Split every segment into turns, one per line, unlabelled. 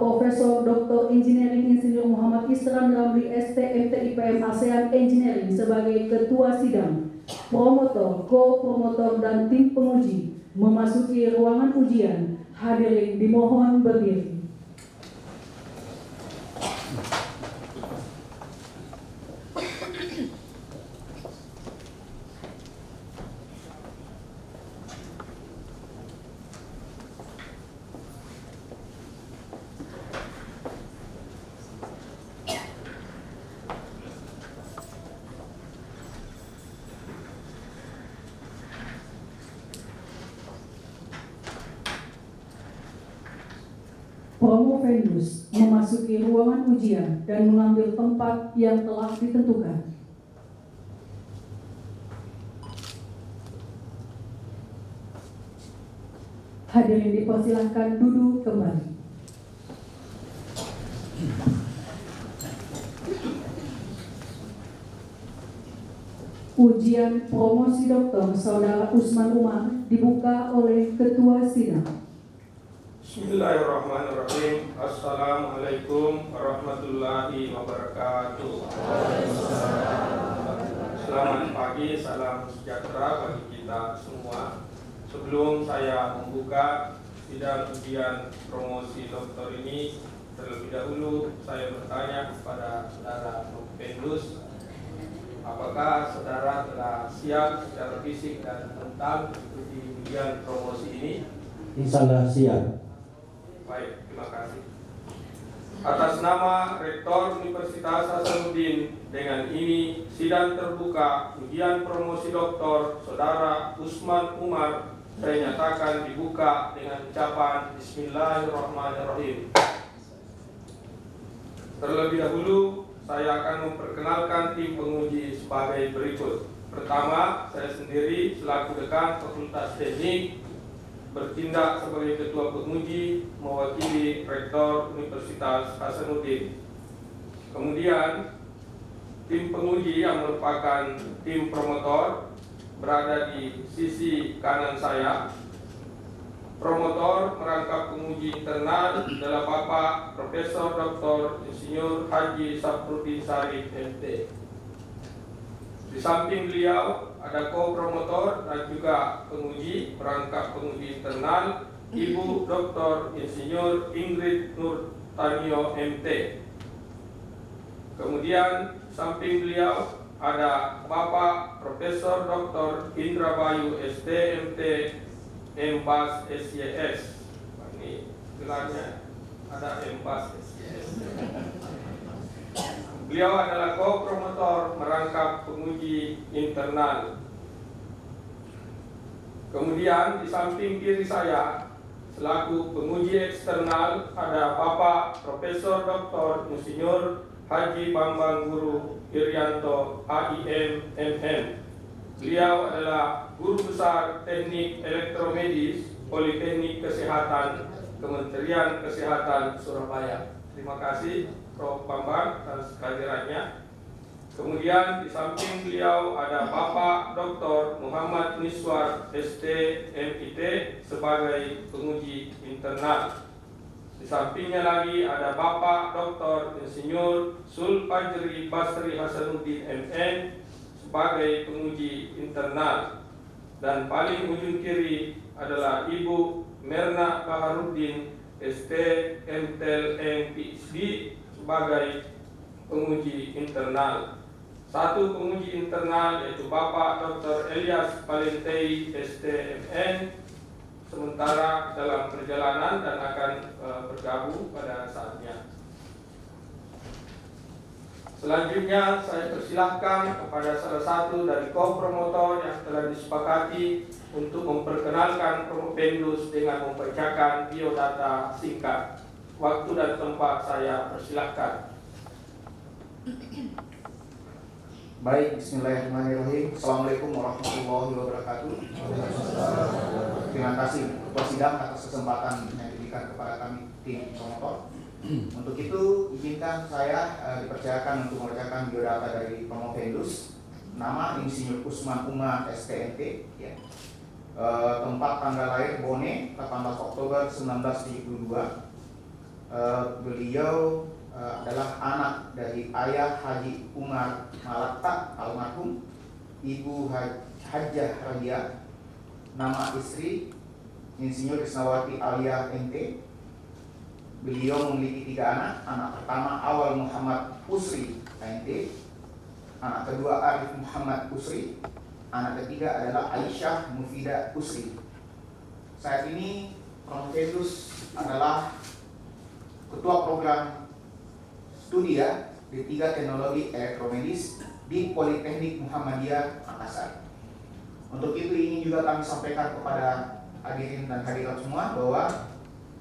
Profesor Dr. Engineering Insinyur Muhammad Isran Ramli STMT IPM ASEAN Engineering sebagai Ketua Sidang, promotor, ko-promotor, dan tim penguji memasuki ruangan ujian. Hadirin dimohon berdiri. Promovendus memasuki ruangan ujian dan mengambil tempat yang telah ditentukan. Hadirin dipersilahkan duduk kembali. Ujian promosi doktor Saudara Usman Umar dibuka oleh Ketua Sidang.
Bismillahirrahmanirrahim. Assalamualaikum warahmatullahi wabarakatuh. Selamat pagi, salam sejahtera bagi kita semua. Sebelum saya membuka sidang ujian promosi doktor ini, terlebih dahulu saya bertanya kepada saudara Promovendus, apakah saudara telah siap secara fisik dan mental untuk ujian promosi ini?
Insyaallah siap.
Baik, terima kasih. Atas nama Rektor Universitas Hasanuddin, dengan ini sidang terbuka ujian promosi doktor Saudara Usman Umar saya nyatakan dibuka dengan ucapan Bismillahirrahmanirrahim. Terlebih dahulu saya akan memperkenalkan tim penguji sebagai berikut. Pertama, saya sendiri selaku Dekan Fakultas Teknik bertindak sebagai Ketua Penguji mewakili Rektor Universitas Hasanuddin. Kemudian tim penguji yang merupakan tim promotor berada di sisi kanan saya. Promotor merangkap penguji internal adalah Bapak Profesor Dr. Insinyur Haji Safruddin Sarif MT. Di samping beliau ada ko-promotor dan juga penguji merangkap penguji internal Ibu Dr. Insinyur Ingrid Nur Tanio MT. Kemudian samping beliau ada Bapak Profesor Dr. Indra Bayu STMT Embas SYS. Ini gelarnya ada Embas SYS. Beliau adalah ko-promotor merangkap penguji internal. Kemudian di samping kiri saya selaku penguji eksternal ada Bapak Profesor Dr. Insinyur Haji Bambang Guru Irianto AIM MM. Beliau adalah Guru Besar Teknik Elektromedis Politeknik Kesehatan Kementerian Kesehatan Surabaya. Terima kasih Prof. Bambang atas kehadirannya. Kemudian di samping beliau ada Bapak Dr. Muhammad Miswar STMIT sebagai penguji internal. Di sampingnya lagi ada Bapak Dr. Insinyur Sulfajri Basri Hasanuddin MN sebagai penguji internal. Dan paling ujung kiri adalah Ibu Merna Baharuddin STMTLM PhD sebagai penguji internal. Satu penguji internal yaitu Bapak Dr. Elias Palentei STMN sementara dalam perjalanan dan akan bergabung pada saatnya. Selanjutnya saya persilahkan kepada salah satu dari ko-promotor yang telah disepakati untuk memperkenalkan Promovendus dengan membacakan biodata singkat. Waktu dan tempat saya persilahkan.
Baik, bismillahirrahmanirrahim. Assalamualaikum warahmatullahi wabarakatuh. Terima kasih Ketua Sidang atas kesempatan yang diberikan kepada kami tim promotor. Untuk itu, izinkan saya dipercayakan untuk membacakan biodata dari Promovendus. Nama Insinyur Usman Umar STMT, ya. Tempat tanggal lahir Bone 18 Oktober 1972. Beliau adalah anak dari ayah Haji Umar Malatta almarhum, ibu Hajjah Radia, nama istri Insinyur Isnawati Alia MT. Beliau memiliki 3 anak. Anak pertama Awal Muhammad Usri MT, anak kedua Arif Muhammad Usri, anak ketiga adalah Aisyah Mufidah Usri. Saat ini Promovendus adalah ketua program studi D3 Teknologi Elektromedis di Politeknik Muhammadiyah Makassar. Untuk itu ingin juga kami sampaikan kepada hadirin dan hadirat semua bahwa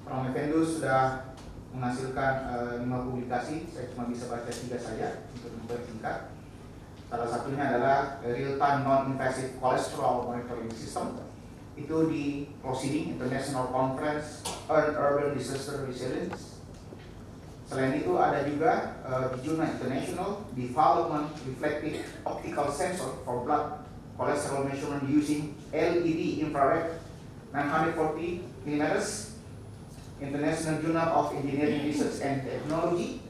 Promovendus sudah menghasilkan 5 publikasi. Saya cuma bisa baca 3 saja untuk mempersingkat. Salah satunya adalah Real Time Non-Invasive Cholesterol Monitoring System, itu di Proceeding International Conference on Urban Disaster Resilience. Selain itu ada juga di Jurnal International Development Reflective Optical Sensor for Blood Cholesterol Measurement Using LED Infrared 940 mm, International Journal of Engineering Research and Technology,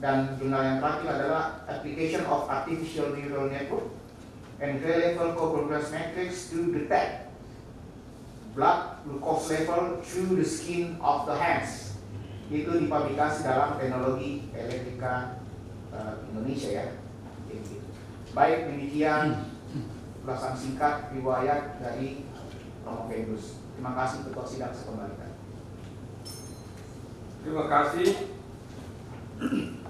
dan jurnal yang terakhir adalah Application of Artificial Neural Network and Gray Level Co-Progress Matrix to Detect Blood Glucose Level Through the Skin of the Hands. Itu dipublikasi dalam Teknologi Elektrika Indonesia ya. Baik, demikian ulasan singkat riwayat dari Promovendus. Terima kasih Ketua Sidang, saya kembalikan.
Terima kasih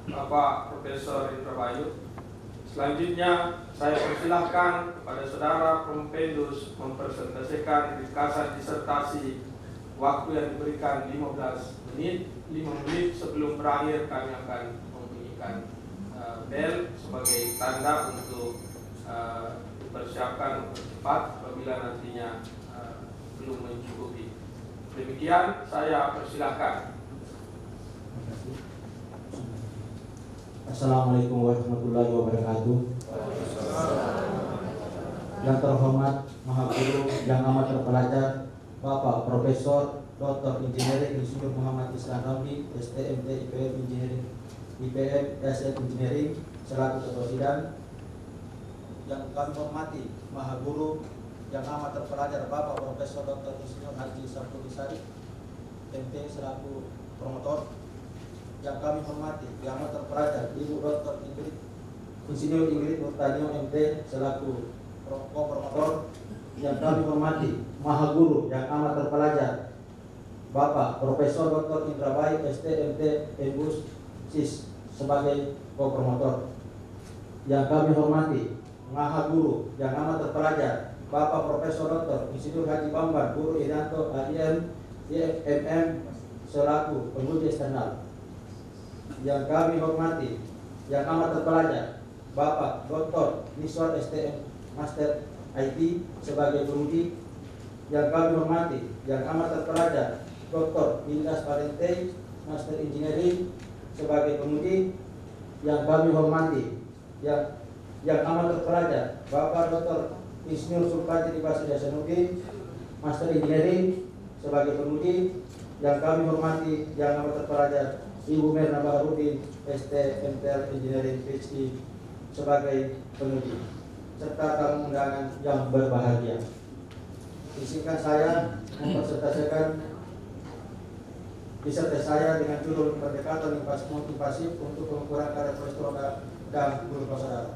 Bapak Profesor Indra Bayu. Selanjutnya saya persilahkan kepada Saudara Promovendus mempresentasikan ringkasan disertasi. Waktu yang diberikan 15 menit. 5 menit sebelum berakhir kami akan membunyikan bel sebagai tanda untuk dipersiapkan cepat apabila nantinya belum mencukupi. Demikian saya persilahkan.
Assalamualaikum warahmatullahi wabarakatuh. Yang terhormat Maha Guru yang amat terpelajar Bapak Profesor Dr. Engineering Insinyur Muhammad Islan Ramli, STMT IPM Engineering, IPM SN Engineering selaku Ketua Sidang. Yang kami hormati Maha Guru yang amat terpelajar Bapak Profesor Dr. Insinyur Haji Sabtu Bisari, MT selaku promotor. Yang kami hormati yang amat terpelajar Ibu Dr. Insinyur Ingrid Nurtanio MT selaku promotor. Yang kami hormati Maha Guru yang amat terpelajar Bapak Profesor Dr. Indra Bayu STMT Embus SIS sebagai co-promotor. Yang kami hormati Maha Guru yang amat terpelajar Bapak Profesor Dr. Insinyur Haji Bambang Guru Irianto AIM IFMM selaku penguji eksternal. Yang kami hormati yang amat terpelajar Bapak Dr. Miswar STM Master IT sebagai penguji. Yang kami hormati yang amat terpelajar Dr. Indas Valente Master Engineering sebagai penguji. Yang kami hormati yang amat terpelajar Bapak Dr. Insinyur Sulpati Dibasi Hasanuddin Master Engineering sebagai penguji. Yang kami hormati yang amat terpelajar Ibu Merna Baharudin STMTL Engineering PhD sebagai penguji, serta tamu undangan yang berbahagia. Izinkan saya mempresentasikan disertasi saya dengan judul pendekatan invasif untuk pengukuran kadar kolesterol dan glukosa darah.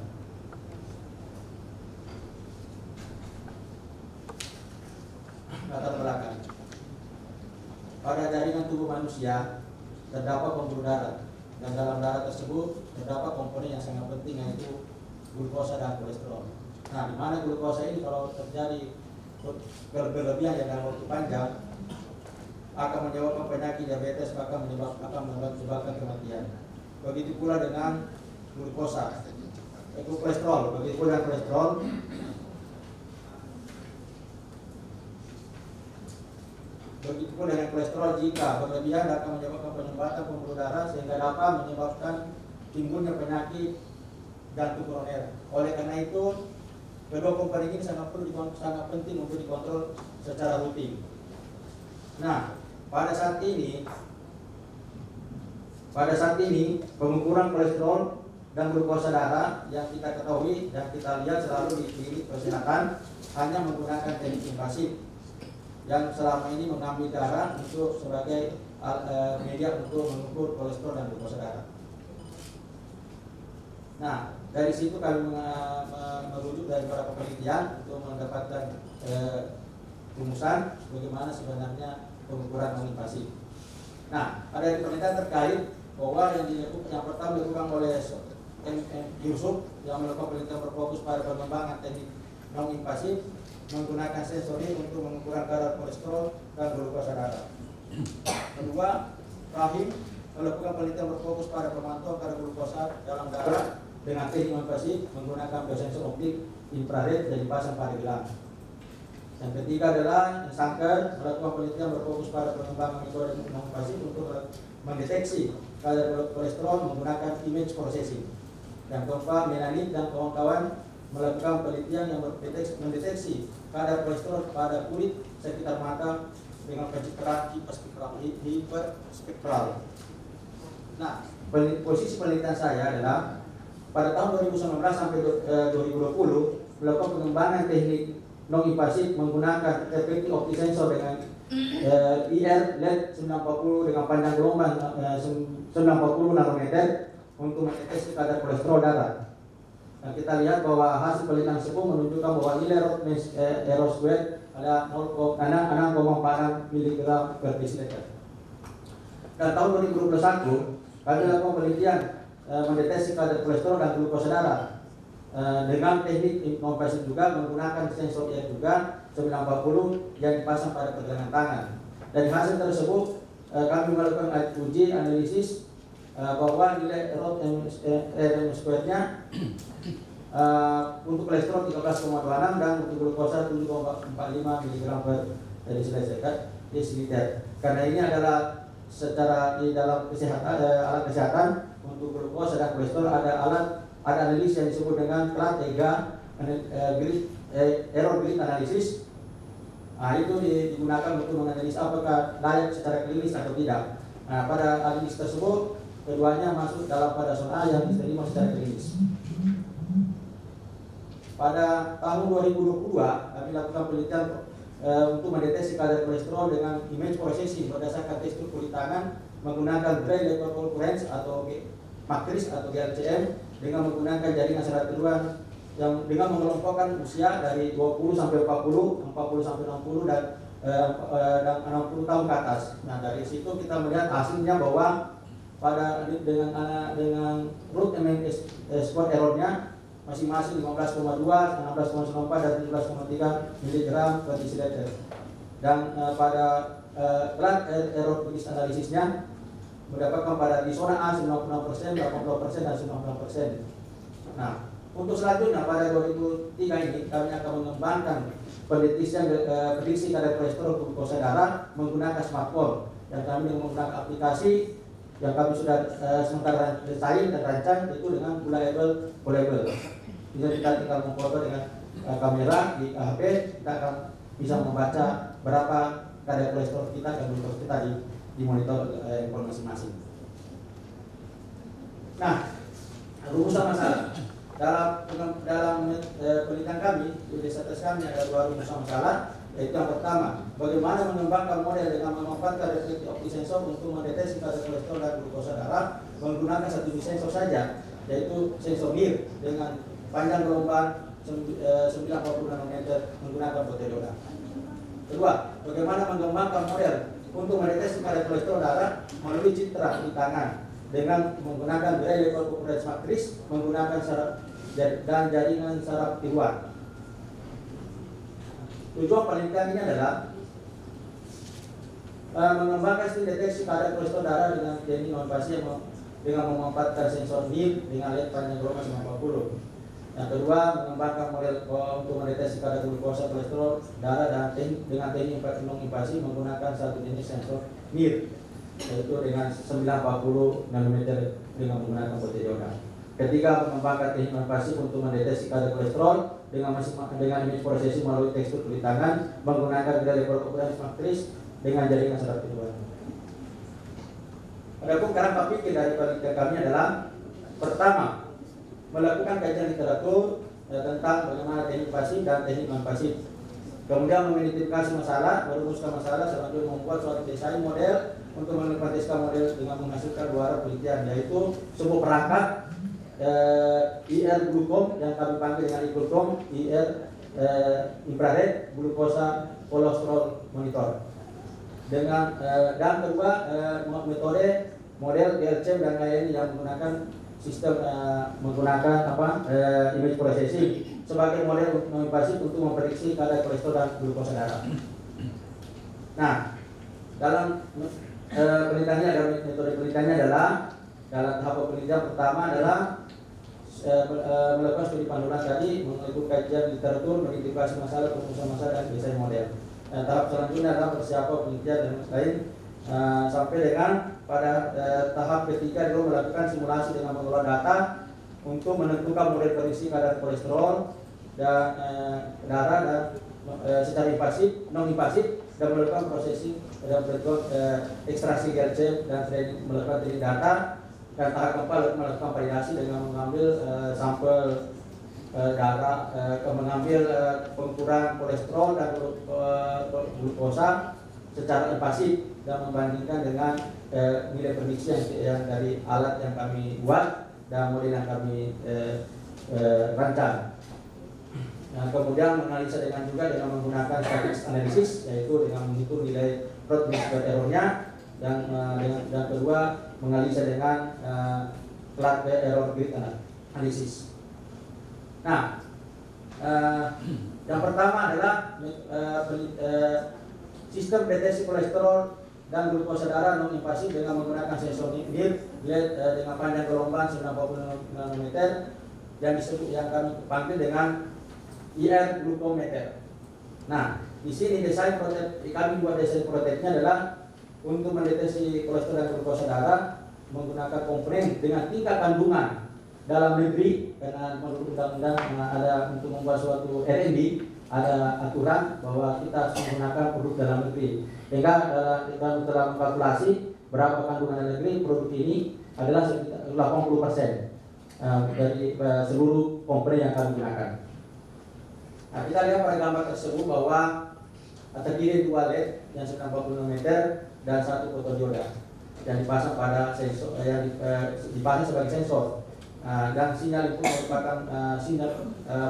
Latar belakang. Pada jaringan tubuh manusia terdapat pembuluh darah, dan dalam darah tersebut terdapat komponen yang sangat penting, yaitu glukosa dan kolesterol. Nah, di mana glukosa ini kalau terjadi berlebihan ya dalam waktu panjang akan menyebabkan penyakit diabetes, bahkan menyebabkan kematian. Begitu pula dengan glukosa, itu kolesterol. Begitu pula dengan kolesterol. Begitu pula dengan kolesterol, jika berlebihan akan menyebabkan penyumbatan pembuluh darah sehingga dapat menyebabkan timbulnya penyakit jantung koroner. Oleh karena itu, kedua komponen ini sangat penting untuk dikontrol secara rutin. Nah, pada saat ini pada saat ini pengukuran kolesterol dan glukosa darah yang kita ketahui dan kita lihat selalu di klinik kesehatan hanya menggunakan teknik invasif yang selama ini mengambil darah untuk sebagai media untuk mengukur kolesterol dan glukosa darah. Nah, dari situ kami merujuk dari para penelitian untuk mendapatkan rumusan bagaimana sebenarnya pengukuran non invasif. Nah, ada penelitian terkait bahwa yang pertama dilakukan oleh Yusuf yang melakukan penelitian berfokus pada pengembangan teknik non invasif menggunakan sensori untuk mengukur kadar kolesterol dan glukosa darah. Kedua, Rahim melakukan penelitian berfokus pada pemantauan kadar glukosa dalam darah dengan teknik non invasif menggunakan biosensor optik infrared yang dipasang pada gelang. Yang ketiga adalah Sangker melakukan penelitian berfokus pada pengembangan metode non invasif untuk mendeteksi kadar kolesterol menggunakan image processing. Yang keempat, Melanit dan kawan-kawan melakukan penelitian yang mendeteksi kadar kolesterol pada kulit sekitar mata dengan pencitraan hiperspektral. Nah, posisi penelitian saya adalah pada tahun 2019 sampai 2020 melakukan pengembangan teknik non invasif menggunakan efektif optik sensor dengan IR LED 940 dengan panjang gelombang 940 nanometer untuk mendeteksi kadar kolesterol darah. Nah, kita lihat bahwa hasil penelitian tersebut menunjukkan bahwa nilai RO2 ada 6,46 mg per desiliter. Dan tahun 2021 kami melakukan penelitian mendeteksi kadar kolesterol dan glukosa darah dengan teknik invasif juga menggunakan sensor IR juga 940 yang dipasang pada pergelangan tangan. Dari hasil tersebut kami melakukan uji analisis bahwa nilai RM2-nya untuk kolesterol 13,26 dan untuk glukosa 7,45 mg per desiliter. Karena ini adalah secara di dalam kesehatan alat kesehatan untuk glukosa dan kolesterol ada analis yang disebut dengan TRA-3 error grid analysis. Nah, itu digunakan untuk menganalisis apakah layak secara klinis atau tidak. Nah, pada analisis tersebut keduanya masuk dalam pada zona yang diterima secara klinis. Pada tahun 2022 kami lakukan penelitian untuk mendeteksi kadar kolesterol dengan image processing berdasarkan tekstur kulit tangan menggunakan Gray Laser Concurrence atau MACRIS atau GLCM dengan menggunakan jaringan serat keduan yang dengan mengelompokkan usia dari 20 sampai 40, 40 sampai 60 dan 60 tahun ke atas. Nah, dari situ kita melihat hasilnya bahwa pada dengan root mean spot errornya masing-masing 15,2, 16,94 dan 17,3 mg per desiliter. Dan pada error grid analisisnya mendapatkan pada di zona A 96%, 80% dan 90%. Nah, untuk selanjutnya pada 2003 ini kami akan mengembangkan penelitian prediksi kadar kolesterol glukosa darah menggunakan smartphone dan kami menggunakan aplikasi yang kami sudah sementara desain dan rancang itu dengan pullable. Bisa kita tinggal memfoto dengan kamera di HP, kita akan bisa membaca berapa kadar kolesterol kita dan glukosa kita di monitor informasi masing. Nah, rumusan masalah dalam penelitian kami di desa kami ada dua rumusan masalah, yaitu yang pertama, bagaimana mengembangkan model dengan memanfaatkan reflektif optik sensor untuk mendeteksi kadar kolesterol dan glukosa darah menggunakan satu sensor saja, yaitu sensor MIR dengan panjang gelombang 940 nanometer menggunakan botedioda. Kedua, bagaimana mengembangkan model untuk mendeteksi kadar kolesterol darah melalui citra di tangan dengan menggunakan Gray Laser Concurrence MACRIS menggunakan saraf dan jaringan saraf tiruan. Tujuan penelitian ini adalah mengembangkan sistem deteksi kadar kolesterol darah dengan teknik non invasif dengan memanfaatkan sensor MIR dengan LED panjang gelombang 940. Yang kedua, mengembangkan model untuk mendeteksi kadar glukosa kolesterol darah dengan teknik non invasif menggunakan satu jenis sensor MIR, yaitu dengan 940 nanometer dengan menggunakan botedioda. Ketiga, mengembangkan teknik non invasif untuk mendeteksi kadar kolesterol dengan image processing melalui tekstur kulit tangan menggunakan Gray Laser Concurrence MACRIS dengan jaringan saraf keduanya. Adapun kerangka pikir dari penelitian kami adalah pertama, melakukan kajian literatur tentang bagaimana teknik pasif dan teknik non pasif. Kemudian mengidentifikasi masalah, merumuskan masalah, selanjutnya membuat suatu desain model untuk mengimplementasikan model dengan menghasilkan dua arah penelitian, yaitu sebuah perangkat IR glucom yang kami panggil dengan glucom IR infrared glukosa kolesterol monitor. Dengan dan kedua metode model GLCM dan lain yang menggunakan sistem menggunakan image processing sebagai model invasif untuk memprediksi kadar kolesterol dan glukosa darah. Nah, dalam penelitiannya ada metode penelitiannya adalah dalam tahap penelitian pertama adalah melakukan studi panduan tadi, melakukan kajian literatur, mengidentifikasi masalah, perumusan masalah dan desain model. Tahap selanjutnya adalah persiapan penelitian dan lain sampai dengan pada tahap ketiga dulu melakukan simulasi dengan mengelola data untuk menentukan model prediksi kadar kolesterol dan darah dan secara invasif, non invasif dan melakukan prosesing dan ekstraksi GLCM dan melakukan teknik data. Dan tahap keempat melakukan validasi dengan mengambil sampel darah, mengambil pengukuran kolesterol dan glukosa secara invasif dan membandingkan dengan nilai prediksi yang dari alat yang kami buat dan model yang kami rancang. Nah, kemudian menganalisa dengan menggunakan statistik analisis, yaitu dengan menghitung nilai probabilitas errornya, dan kedua menganalisa dengan flat error grid analisis. Nah, yang pertama adalah sistem deteksi kolesterol dan glukosa darah non invasif dengan menggunakan sensor NIR dengan panjang gelombang 90 nanometer yang kami panggil dengan IR glucometer. Nah, di sini kami buat desain prototipnya adalah untuk mendeteksi kolesterol dan glukosa darah menggunakan komponen dengan tingkat kandungan dalam negeri, karena menurut undang-undang ada untuk membuat suatu R&D ada aturan bahwa kita harus menggunakan produk dalam negeri. Sehingga dalam kalkulasi berapa kandungan dalam negeri produk ini adalah sekitar 80% dari seluruh komponen yang kami gunakan. Nah, kita lihat pada gambar tersebut bahwa terdiri dua LED yang 90 meter dan satu fotodioda yang dipasang pada sensor yang dipasang sebagai sensor, dan sinyal itu merupakan sinyal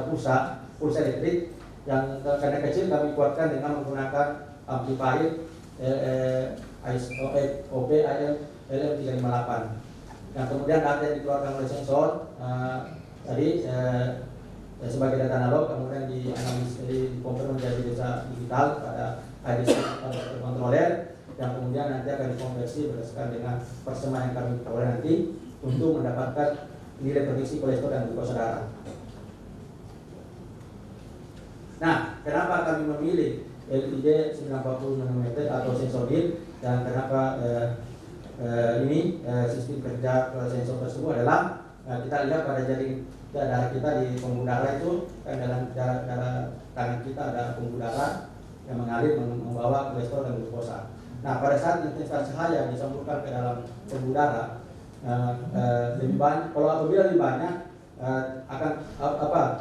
pulsa elektrik yang karena kecil kami kuatkan dengan menggunakan amplifier OP IL LM358. Dan kemudian data yang dikeluarkan oleh sensor tadi sebagai data analog kemudian dianalisis dikonvert menjadi data digital pada IDC controller, yang kemudian nanti akan dikonversi berdasarkan dengan persamaan yang kami peroleh nanti untuk mendapatkan nilai prediksi kolesterol dan glukosa darah. Nah, kenapa kami memilih LED 90 nanometer atau sensor NIR, dan kenapa ini sistem kerja sensor tersebut adalah kita lihat pada jaring darah kita di pembuluh darah itu, dalam darah tangan kita ada pembuluh darah yang mengalir membawa kolesterol dan glukosa. Nah, pada saat intensitas cahaya disamburkan ke dalam pembuluh darah lebih banyak, kalau apabila lebih banyak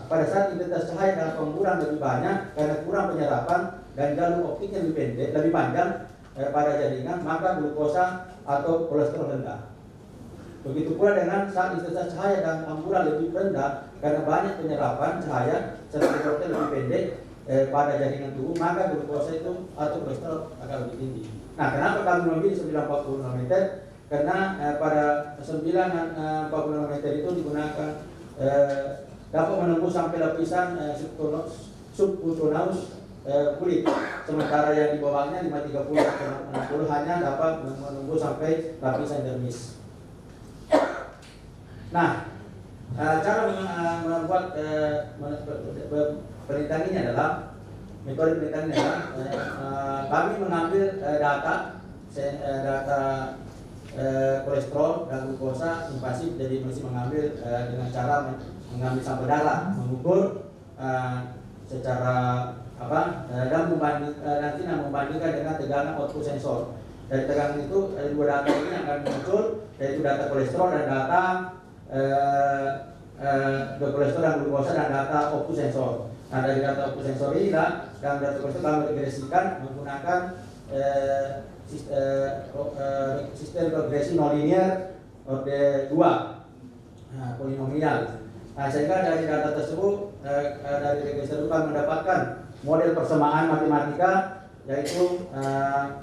pada saat intensitas cahaya dalam pemburuan lebih banyak karena kurang penyerapan dan jalur optiknya lebih pendek, lebih panjang pada jaringan, maka glukosa atau kolesterol rendah. Begitu pula dengan saat intensitas cahaya dan pemburuan lebih rendah karena banyak penyerapan cahaya serta optiknya lebih pendek pada jaringan tubuh, maka glukosa itu atau kolesterol akan lebih tinggi. Nah, kenapa kami memilih 940 nanometer? Karena pada 940 nanometer itu digunakan dapat menembus sampai lapisan subcutaneous kulit, sementara yang di bawahnya 530 60 hanya dapat menembus sampai lapisan dermis. Nah, cara membuat penelitian ini adalah metode penelitian ini adalah kami mengambil data kolesterol dan glukosa invasif, jadi mesti mengambil dengan cara mengambil sampel darah, mengukur secara dan membandingkan dengan tegangan output sensor. Dari tekanan itu ada dua data ini yang akan muncul, yaitu data kolesterol dan data kolesterol dan glukosa dan data optosensor. Nah, dari data optosensor ini dan data kolesterol kami regresikan menggunakan sistem regresi nonlinear orde 2 polinomial. Nah, sehingga dari data tersebut dari regresi itu kami mendapatkan model persamaan matematika, yaitu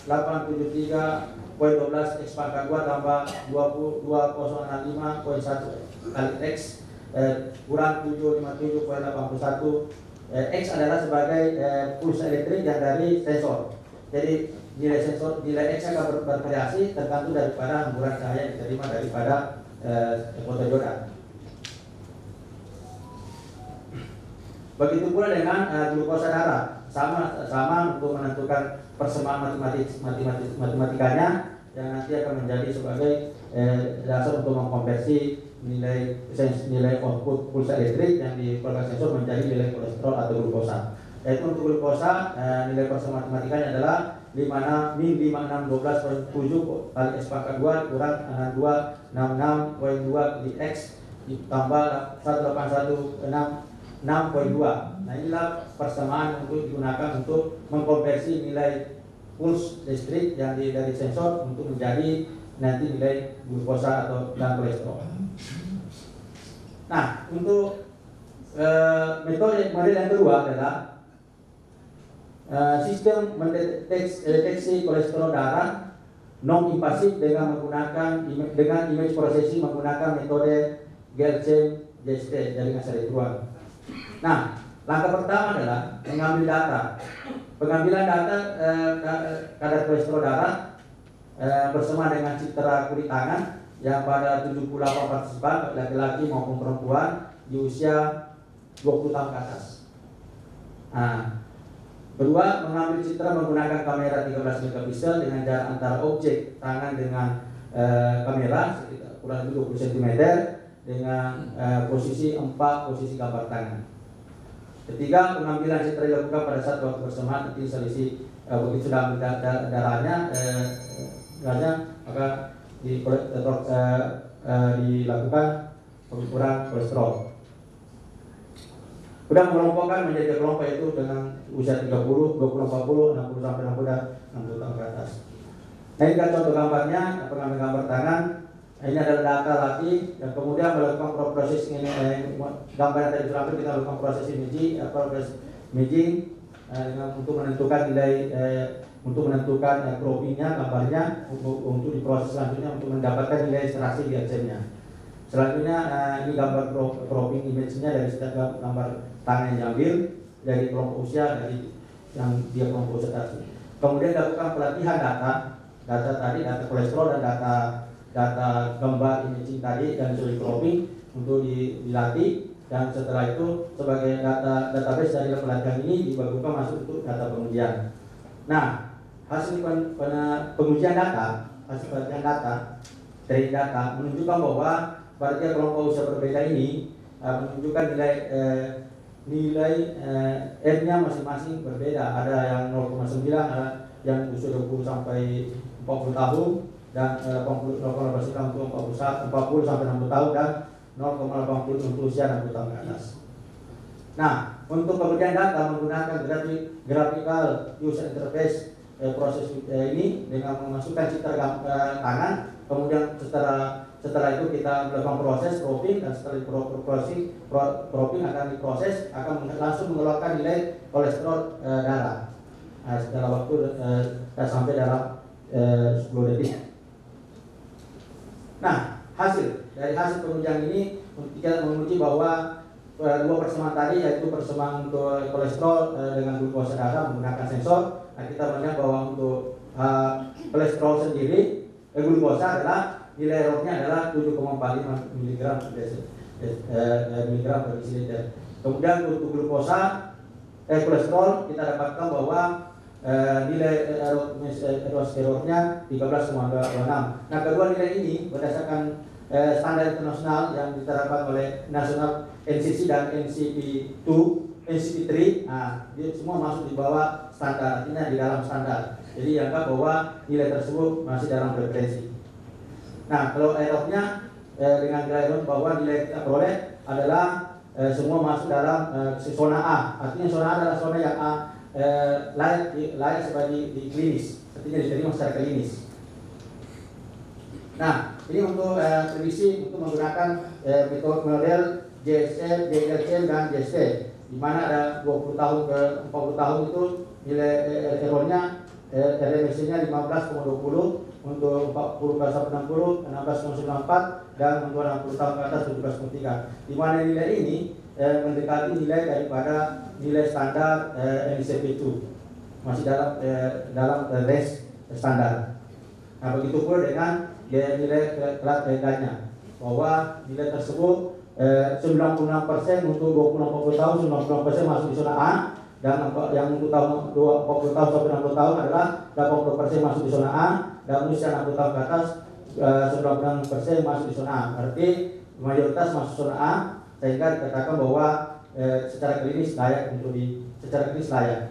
873.12 X pangkat 2 tambah 2065.1 kali X kurang 757.81. X adalah sebagai pulsa elektrik yang dari sensor. Jadi nilai X akan bervariasi tergantung daripada hemburan cahaya yang diterima daripada fotodioda. Begitu pula dengan glukosa darah, sama untuk menentukan persamaan matematikanya yang nanti akan menjadi sebagai dasar untuk mengkonversi nilai output pulsa elektrik yang dikeluarkan sensor menjadi nilai kolesterol atau glukosa. Yaitu untuk glukosa nilai persamaan matematikanya adalah 5612.7 kali X pangkat 2 kurang 6266.2 di X ditambah 1816.6.2. Nah, inilah persamaan untuk digunakan untuk mengkonversi nilai puls listrik yang dari sensor untuk menjadi nanti nilai glukosa atau dan kolesterol. Nah, untuk metode yang kedua adalah sistem mendeteksi kolesterol darah non invasif dengan image processing menggunakan metode GLCM JST jaringan serikruan. Nah, langkah pertama adalah mengambil data. Pengambilan data kadar kolesterol darah bersama dengan citra kulit tangan yang pada 78 partisipan laki-laki maupun perempuan di usia 20 tahun ke atas. Nah, kedua, mengambil citra menggunakan kamera 13 megapiksel dengan jarak antara objek tangan dengan kamera sekitar kurang lebih 20 cm dengan posisi 4 posisi gambar tangan. Ketiga, pengambilan citra dilakukan pada saat waktu bersamaan, nanti selisih begitu sudah ambil darahnya, maka dilakukan pengukuran kolesterol. Sudah mengelompokkan menjadi kelompok itu dengan usia 30, 20, 40, 60 sampai 60 tahun ke atas. Nah, ini kan contoh gambarnya, pengambil gambar tangan. Ini adalah data laki dan kemudian melakukan proses ini gambar yang tadi terakhir kita lakukan proses imaging untuk menentukan nilai untuk menentukan croppingnya gambarnya untuk diproses selanjutnya untuk mendapatkan nilai ekstraksi GLCM-nya. Selanjutnya ini gambar cropping image-nya dari setiap gambar tangan yang diambil dari kelompok usia dari yang dia kelompok usia tadi. Kemudian dilakukan pelatihan data kolesterol dan data gambar imaging tadi dan sudah cropping untuk dilatih, dan setelah itu sebagai database dari pelatihan ini dibagikan masuk untuk data pengujian. Nah, hasil pengujian data, hasil pelatihan data dari data menunjukkan bahwa pada tiap kelompok usia berbeda ini menunjukkan nilai R-nya masing-masing berbeda. Ada yang 0,9, ada yang usia 20 sampai 40 tahun dan 0,8 untuk 40 sampai 60 tahun dan 0,80 untuk usia 60 tahun ke atas. Nah, untuk pengujian data menggunakan graphical user interface proses ini dengan memasukkan citra tangan, kemudian setelah itu kita melakukan proses cropping, dan setelah cropping akan diproses akan langsung mengeluarkan nilai kolesterol darah. Nah, setelah waktu sampai dalam 10 detik. Nah, dari hasil pengujian ini kita menguji bahwa dua persamaan tadi, yaitu persamaan untuk kolesterol dengan glukosa darah menggunakan sensor. Nah, kita melihat bahwa untuk kolesterol sendiri glukosa adalah nilai errornya adalah 7,45 mg per desiliter. Kemudian untuk glukosa kolesterol kita dapatkan bahwa nilai errornya 13,26. Nah, kedua nilai ini berdasarkan standar internasional yang diterapkan oleh National NCC dan NCP3. Nah, dia semua masuk di bawah standar, artinya di dalam standar. Jadi dianggap bahwa nilai tersebut masih dalam preferensi. Nah, kalau errornya dengan error bahwa nilai kita peroleh adalah semua masuk dalam zona A. Artinya zona A adalah zona yang layak sebagai di klinis, artinya diterima secara klinis. Nah, ini untuk prediksi untuk menggunakan metode model JSL, JLCM dan JST, di mana ada 20 tahun ke 40 tahun itu nilai errornya RMSC-nya 15,20, untuk 40 ke 60 16,94, dan untuk 60 tahun ke atas 17,3. Di mana nilai ini mendekati nilai daripada nilai standar NICP 2, masih dalam range standar. Nah, begitu pula dengan nilai kelas lainnya, bahwa nilai tersebut 96% untuk 20-40 tahun, 96% masuk di zona A, dan yang untuk tahun 40 tahun sampai 60 tahun adalah 80% masuk di zona A, dan usia 60 tahun ke atas 96% masuk di zona A. Berarti mayoritas masuk zona A, sehingga dikatakan bahwa secara klinis layak secara klinis layak.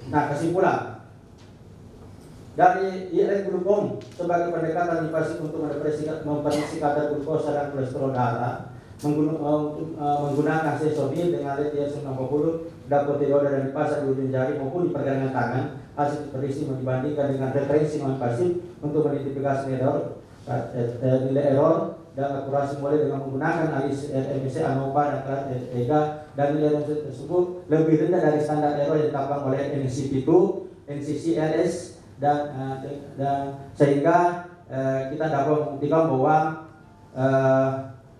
Nah, kesimpulan dari IRN glukom sebagai pendekatan invasif untuk memprediksi kadar glukosa dan kolesterol darah menggunakan sensori dengan rate 90 dapat dioda dan dipasang di ujung jari maupun di pergelangan tangan. Hasil prediksi dibandingkan dengan referensi invasif untuk mengidentifikasi nilai error dan akurasi mulai dengan menggunakan analis RMSC, ANOVA dan kelas EGA, dan nilai tersebut lebih rendah dari standar error yang ditetapkan oleh NCP2, NCCLS, dan sehingga kita dapat membuktikan bahwa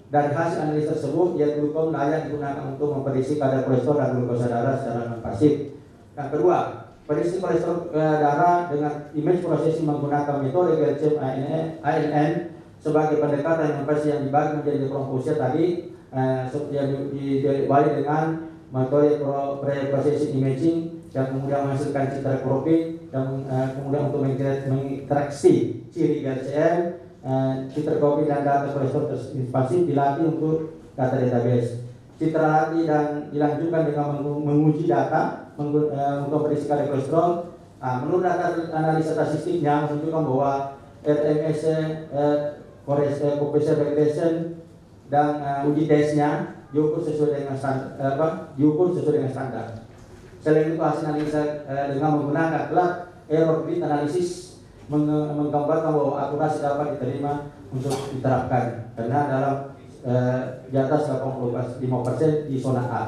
dari hasil analisis tersebut IRN glukom layak digunakan untuk memprediksi kadar kolesterol dan glukosa darah secara non-pasif. Yang kedua, prediksi kolesterol darah dengan image processing menggunakan metode GLCM ANN sebagai pendekatan yang dibagi menjadi kelompok usia tadi, yang diawali dengan metode pre-processing imaging dan kemudian menghasilkan citra koropin, dan kemudian untuk menginteraksi ciri GLCM, citra koropin dan data kolesterol pasif dilatih untuk data database. Citra latih dan dilanjutkan dengan menguji data untuk prediksi kadar kolesterol. Menurut data analisa statistiknya menunjukkan bahwa RMSC, coefficient regression, dan uji tesnya diukur sesuai dengan standar. Selain itu, hasil analisa dengan menggunakan error rate analysis menggambarkan bahwa akurasi dapat diterima untuk diterapkan karena dalam di atas 85% di zona A.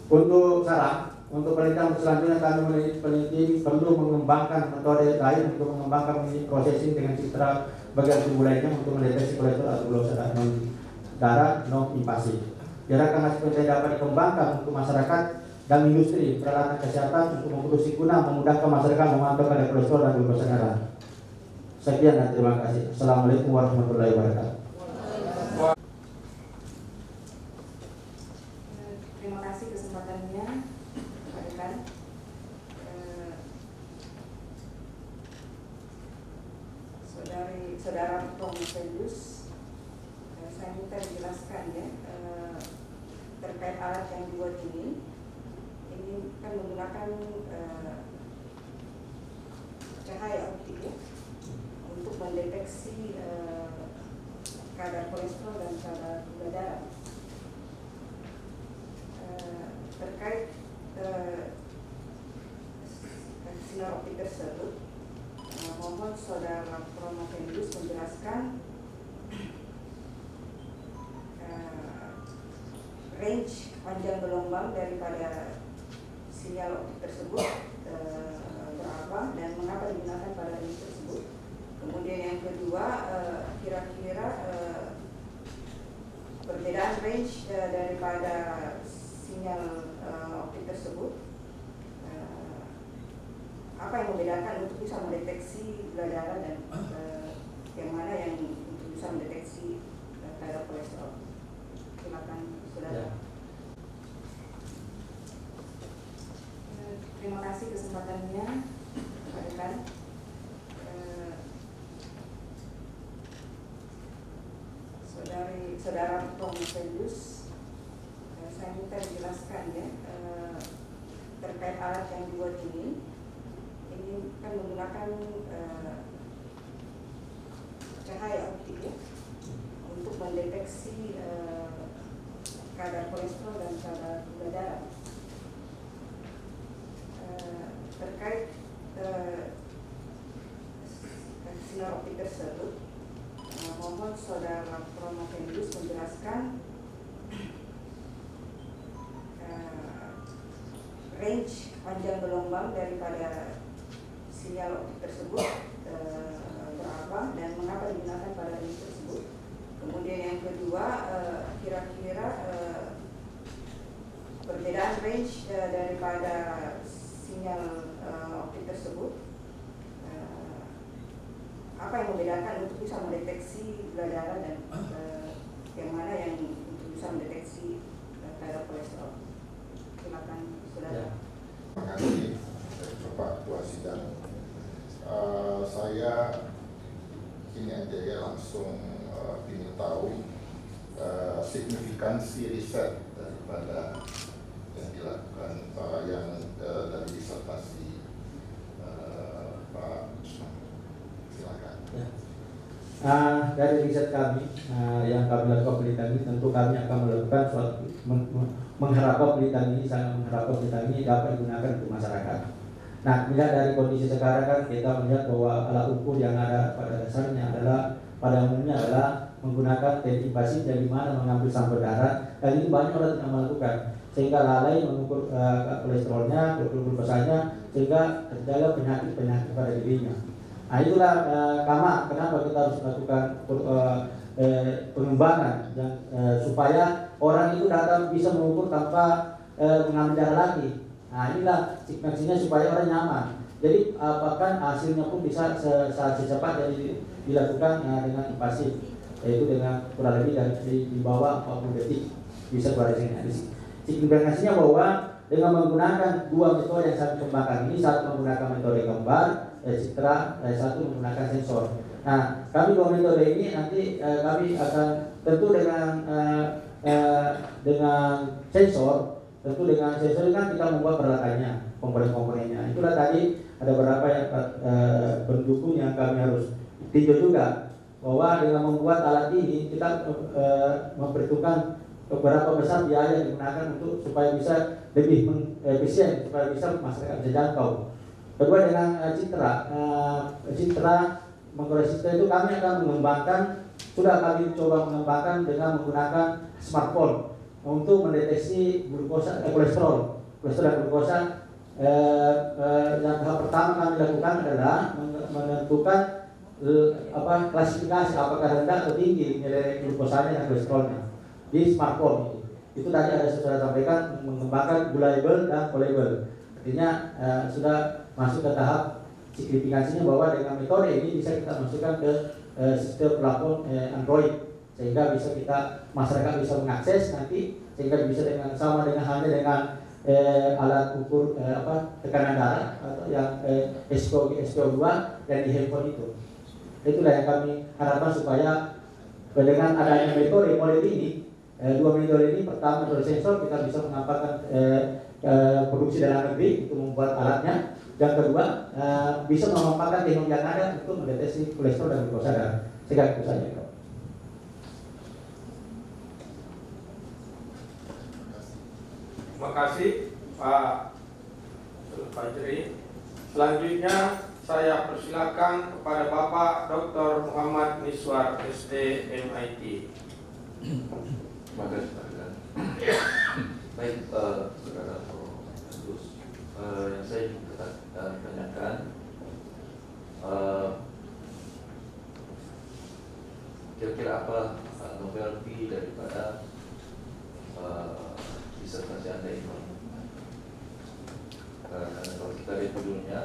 Untuk saran untuk penelitian selanjutnya, kami peneliti perlu mengembangkan metode lain untuk mengembangkan processing dengan citra bagian tubuh lainnya untuk mendeteksi kolesterol atau glukosa darah non invasif. Diharapkan hasil penelitian dapat dikembangkan untuk masyarakat dan industri peralatan kesehatan untuk memproduksi guna memudahkan masyarakat memantau kadar kolesterol dan glukosa darah. Sekian dan terima kasih. Assalamualaikum warahmatullahi wabarakatuh.
Terima kasih kesempatannya, Pak Dekan. Saudara Promosenus, saya minta dijelaskan ya terkait alat yang dibuat ini kan menggunakan cahaya optik ya, untuk mendeteksi kadar kolesterol dan kadar gula darah. Terkait sinar optik tersebut, mohon saudara Promosenus menjelaskan range panjang gelombang daripada sinyal optik tersebut berapa dan mengapa digunakan pada range tersebut. Kemudian yang kedua, kira-kira perbedaan range daripada sinyal optik tersebut, apa yang membedakan untuk bisa mendeteksi gula darah dan yang mana yang untuk bisa mendeteksi kadar kolesterol. Silakan saudara. Terima kasih kesempatannya, Pak Dekan. Saudara Promosenus, saya minta dijelaskan ya menggunakan cahaya optik ya, untuk mendeteksi kadar kolesterol dan kadar gula darah. Terkait sinar optik tersebut, mohon Saudara Promokendus menjelaskan range panjang gelombang daripada sinyal optik tersebut berapa dan mengapa digunakan pada range tersebut. Kemudian yang kedua, kira-kira perbedaan range daripada sinyal optik tersebut, apa yang membedakan untuk bisa mendeteksi gula darah dan yang mana yang untuk bisa mendeteksi kadar kolesterol. Silakan saudara.
Terima kasih Bapak Ketua Sidang. Saya ini aja langsung ingin tahu signifikansi riset daripada yang dilakukan yang dari disertasi Pak Usman. Silakan.
Ya. Dari riset kami yang kami lakukan penelitian ini, tentu kami akan melakukan suatu mengharapkan penelitian ini, sangat mengharapkan penelitian ini dapat digunakan untuk masyarakat. Nah, melihat dari kondisi sekarang kan kita melihat bahwa alat ukur yang ada pada dasarnya adalah pada umumnya adalah menggunakan teknik invasif yang dimana mengambil sampel darah, dan itu banyak orang yang melakukan, sehingga lalai mengukur kolesterolnya, glukosanya, sehingga terjadi penyakit pada dirinya. Nah, itulah kenapa kita harus melakukan pengembangan yang supaya orang itu datang bisa mengukur tanpa mengambil darah lagi. Nah, inilah signifikansinya supaya orang nyaman. Jadi bahkan hasilnya pun bisa secepat jadi dilakukan dengan invasif, yaitu dengan kurang lebih dari di bawah 40 detik bisa keluar hasilnya. Signifikansinya bahwa dengan menggunakan dua metode yang saya kembangkan ini, satu menggunakan metode gambar, citra, satu menggunakan sensor. Nah, kami dua metode ini nanti kami akan tentu dengan sensor. Tentu dengan sensor kan kita membuat peralatannya, komponen-komponennya. Itulah tadi ada beberapa yang pendukung yang kami harus tinjau juga, bahwa dengan membuat alat ini kita memperhitungkan beberapa besar biaya yang digunakan untuk supaya bisa lebih efisien, supaya bisa masyarakat bisa jangkau. Kedua dengan citra mengkoreksi citra itu kami akan mengembangkan, sudah kami coba mengembangkan dengan menggunakan smartphone untuk mendeteksi kolesterol dan glukosa. Yang tahap pertama kami lakukan adalah menentukan klasifikasi apakah rendah atau tinggi nilai glukosanya dan kolesterolnya di smartphone. Itu tadi ada sudah sampaikan, mengembangkan gulable dan callable. Artinya sudah masuk ke tahap signifikansinya bahwa dengan metode ini bisa kita masukkan ke sistem plafon Android, sehingga bisa masyarakat bisa mengakses nanti, sehingga bisa sama dengan halnya dengan alat ukur tekanan darah atau yang SpO2 yang di handphone itu. Itulah yang kami harapkan supaya dengan adanya metode model ini, dua metode ini, pertama metode sensor kita bisa mengampangkan produksi dalam negeri untuk membuat alatnya. Yang kedua bisa memanfaatkan teknologi yang ada untuk mendeteksi kolesterol dan glukosa darah. Sekian itu saja.
Terima kasih Pak Fajri. Selanjutnya saya persilakan kepada Bapak Dr. Muhammad Miswar, SD MIT.
Terima kasih Pak. Baik, saudara Prof. Yang saya ingin tanyakan, kira-kira apa novelty daripada disertasi Anda ini? Karena kalau kita lihat judulnya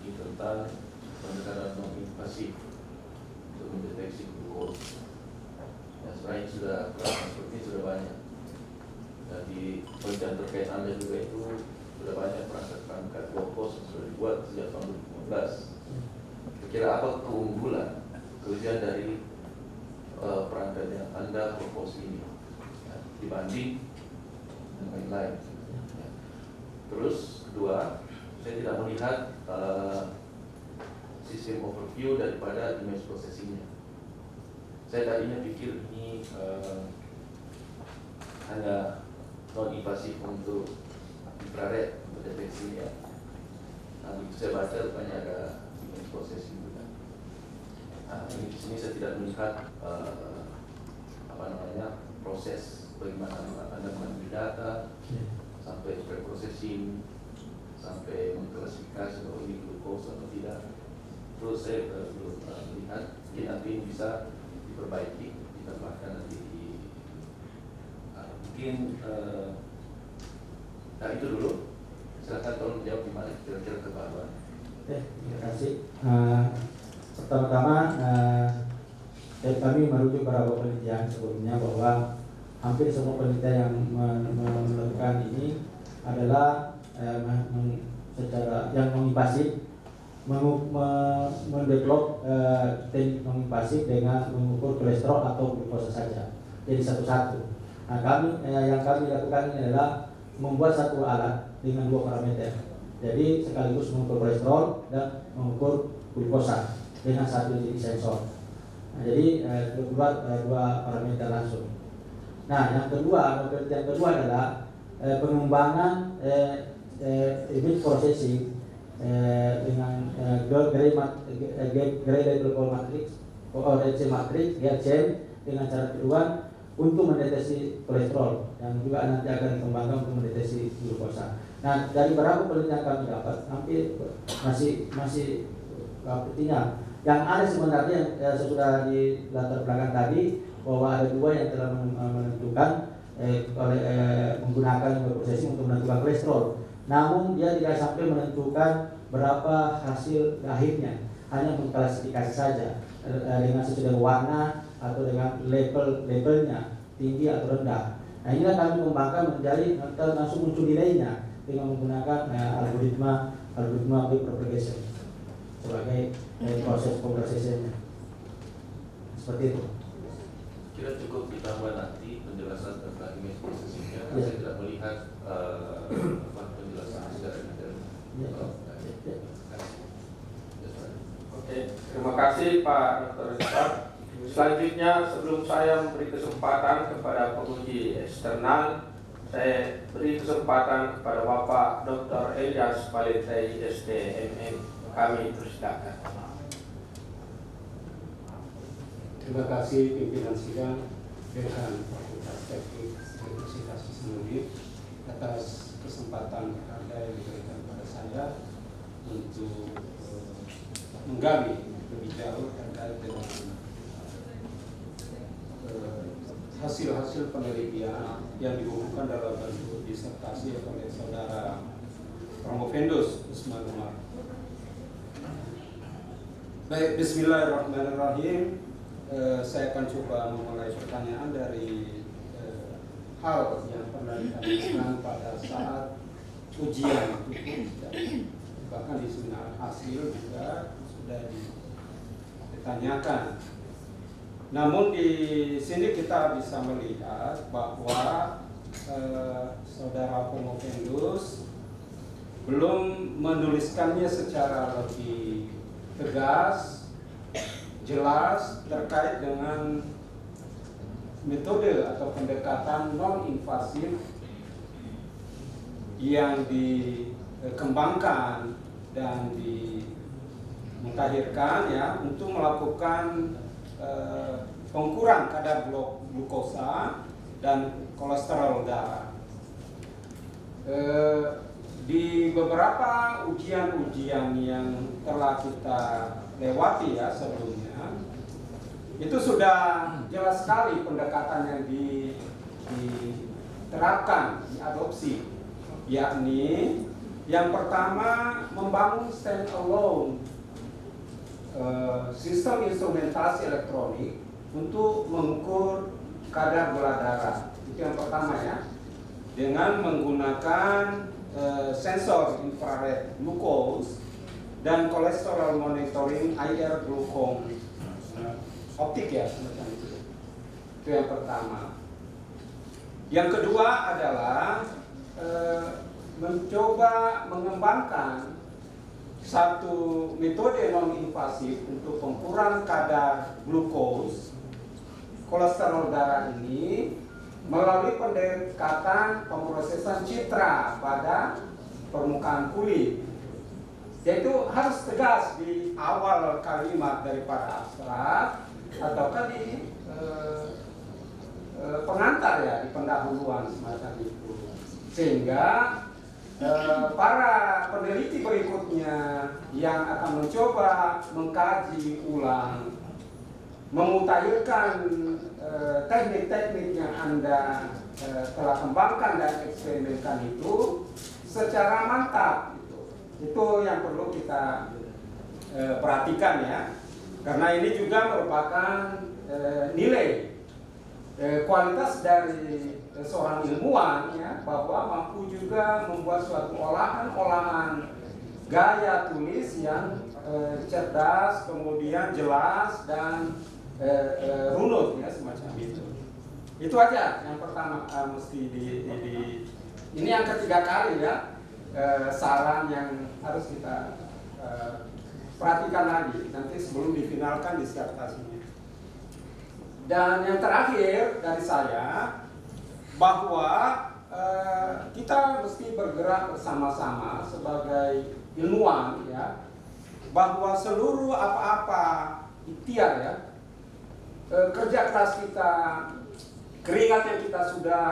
ini tentang pendekatan non-invasif untuk mendeteksi glukosa. Ya, sebenarnya sudah seperti ini sudah banyak. Dan di penelitian terkait Anda juga itu sudah banyak perangkat glukosa yang sudah dibuat sejak tahun 2015. Kira-kira apa keunggulan, kelebihan dari perangkat yang Anda propose ini dibanding yang lain? Terus kedua, saya tidak melihat sistem overview daripada image processingnya. Saya tadinya pikir ini hanya non-invasif untuk infrared untuk deteksinya. Nah, begitu saya baca rupanya ada image processing juga. Nah, di sini saya tidak melihat proses bagaimana Anda mengambil data sampai pre-processing sampai mengklasifikasi bahwa ini glukos atau tidak. Terus saya belum melihat, nanti ini bisa diperbaiki, ditambahkan nanti di mungkin nah itu dulu. Silakan tolong jawab gimana kira-kira kebaruan.
Oke, terima kasih. Pertama-tama dari kami merujuk beberapa penelitian sebelumnya bahwa hampir semua penelitian yang melakukan ini adalah secara yang non-invasif mendevelop teknik non-invasif dengan mengukur kolesterol atau glukosa saja. Jadi satu-satu. Nah, yang kami lakukan ini adalah membuat satu alat dengan dua parameter. Jadi sekaligus mengukur kolesterol dan mengukur glukosa dengan satu jenis sensor. Nah, jadi buat dua parameter langsung. Nah, yang kedua adalah pengembangan image processing dengan gradable matrix, ORC matrix, GCM dengan cara kedua untuk mendeteksi kolesterol yang juga nanti akan dikembangkan untuk mendeteksi glukosa. Nah, dari beberapa penelitian kami dapat hampir masih artinya yang ada sebenarnya yang sudah di latar belakang tadi bahwa ada dua yang telah menentukan menggunakan processing untuk menentukan kolesterol. Namun dia tidak sampai menentukan berapa hasil akhirnya, hanya mengklasifikasi saja dengan sesuai warna atau dengan labelnya tinggi atau rendah. Nah, inilah kami kembangkan menjadi langsung muncul nilainya dengan menggunakan algoritma wave propagation sebagai proses pemprosesnya. Seperti itu.
Kira cukup ditambah nanti penjelasan tentang image processingnya.
Ya.
Saya tidak melihat penjelasan secara detail.
Ya.
Oke, terima kasih Pak Dr. Rizal. Selanjutnya, sebelum saya memberi kesempatan kepada penguji eksternal, saya beri kesempatan kepada Bapak Dr. Elias Baletai, STMM. Kami persilakan.
Terima kasih pimpinan sidang Dekan Fakultas Teknik Universitas Hasanuddin atas kesempatan berharga yang diberikan kepada saya untuk menggali lebih jauh terkait dengan hasil-hasil penelitian yang dibukukan dalam bentuk disertasi oleh saudara Promovendus Usman Umar. Baik, bismillahirrahmanirrahim. Saya akan coba memulai pertanyaan dari hal yang pernah ditanyakan pada saat ujian bahkan di seminar hasil juga sudah ditanyakan. Namun di sini kita bisa melihat bahwa saudara Promovendus belum menuliskannya secara lebih tegas, jelas terkait dengan metode atau pendekatan non-invasif yang dikembangkan dan dimutakhirkan ya untuk melakukan pengukuran kadar glukosa dan kolesterol darah. Di beberapa ujian-ujian yang telah kita lewati ya sebelumnya, itu sudah jelas sekali pendekatan yang diterapkan, diadopsi, yakni yang pertama membangun stand-alone sistem instrumentasi elektronik untuk mengukur kadar gula darah. Itu yang pertama ya, dengan menggunakan sensor infrared glucose dan kolesterol monitoring IR glucom optik ya semacam itu. Itu yang pertama. Yang kedua adalah mencoba mengembangkan satu metode non-invasif untuk pengukuran kadar glukos kolesterol darah ini melalui pendekatan pemrosesan citra pada permukaan kulit, yaitu harus tegas di awal kalimat daripada abstrak ataukah di pengantar ya, di pendahuluan semacam itu, sehingga para peneliti berikutnya yang akan mencoba mengkaji ulang, memutakhirkan teknik-teknik yang Anda telah kembangkan dan eksperimenkan itu secara mantap. Itu yang perlu kita perhatikan ya, karena ini juga merupakan nilai kualitas dari seorang ilmuwan ya, bahwa mampu juga membuat suatu olahan gaya tulis yang cerdas, kemudian jelas dan runut ya, semacam itu. Itu aja yang pertama mesti ini yang ketiga kali ya, saran yang harus kita perhatikan lagi nanti sebelum difinalkan disertasinya. Dan yang terakhir dari saya, bahwa kita mesti bergerak bersama-sama sebagai ilmuwan ya, bahwa seluruh apa-apa ikhtiar ya, kerja keras kita, keringat yang kita sudah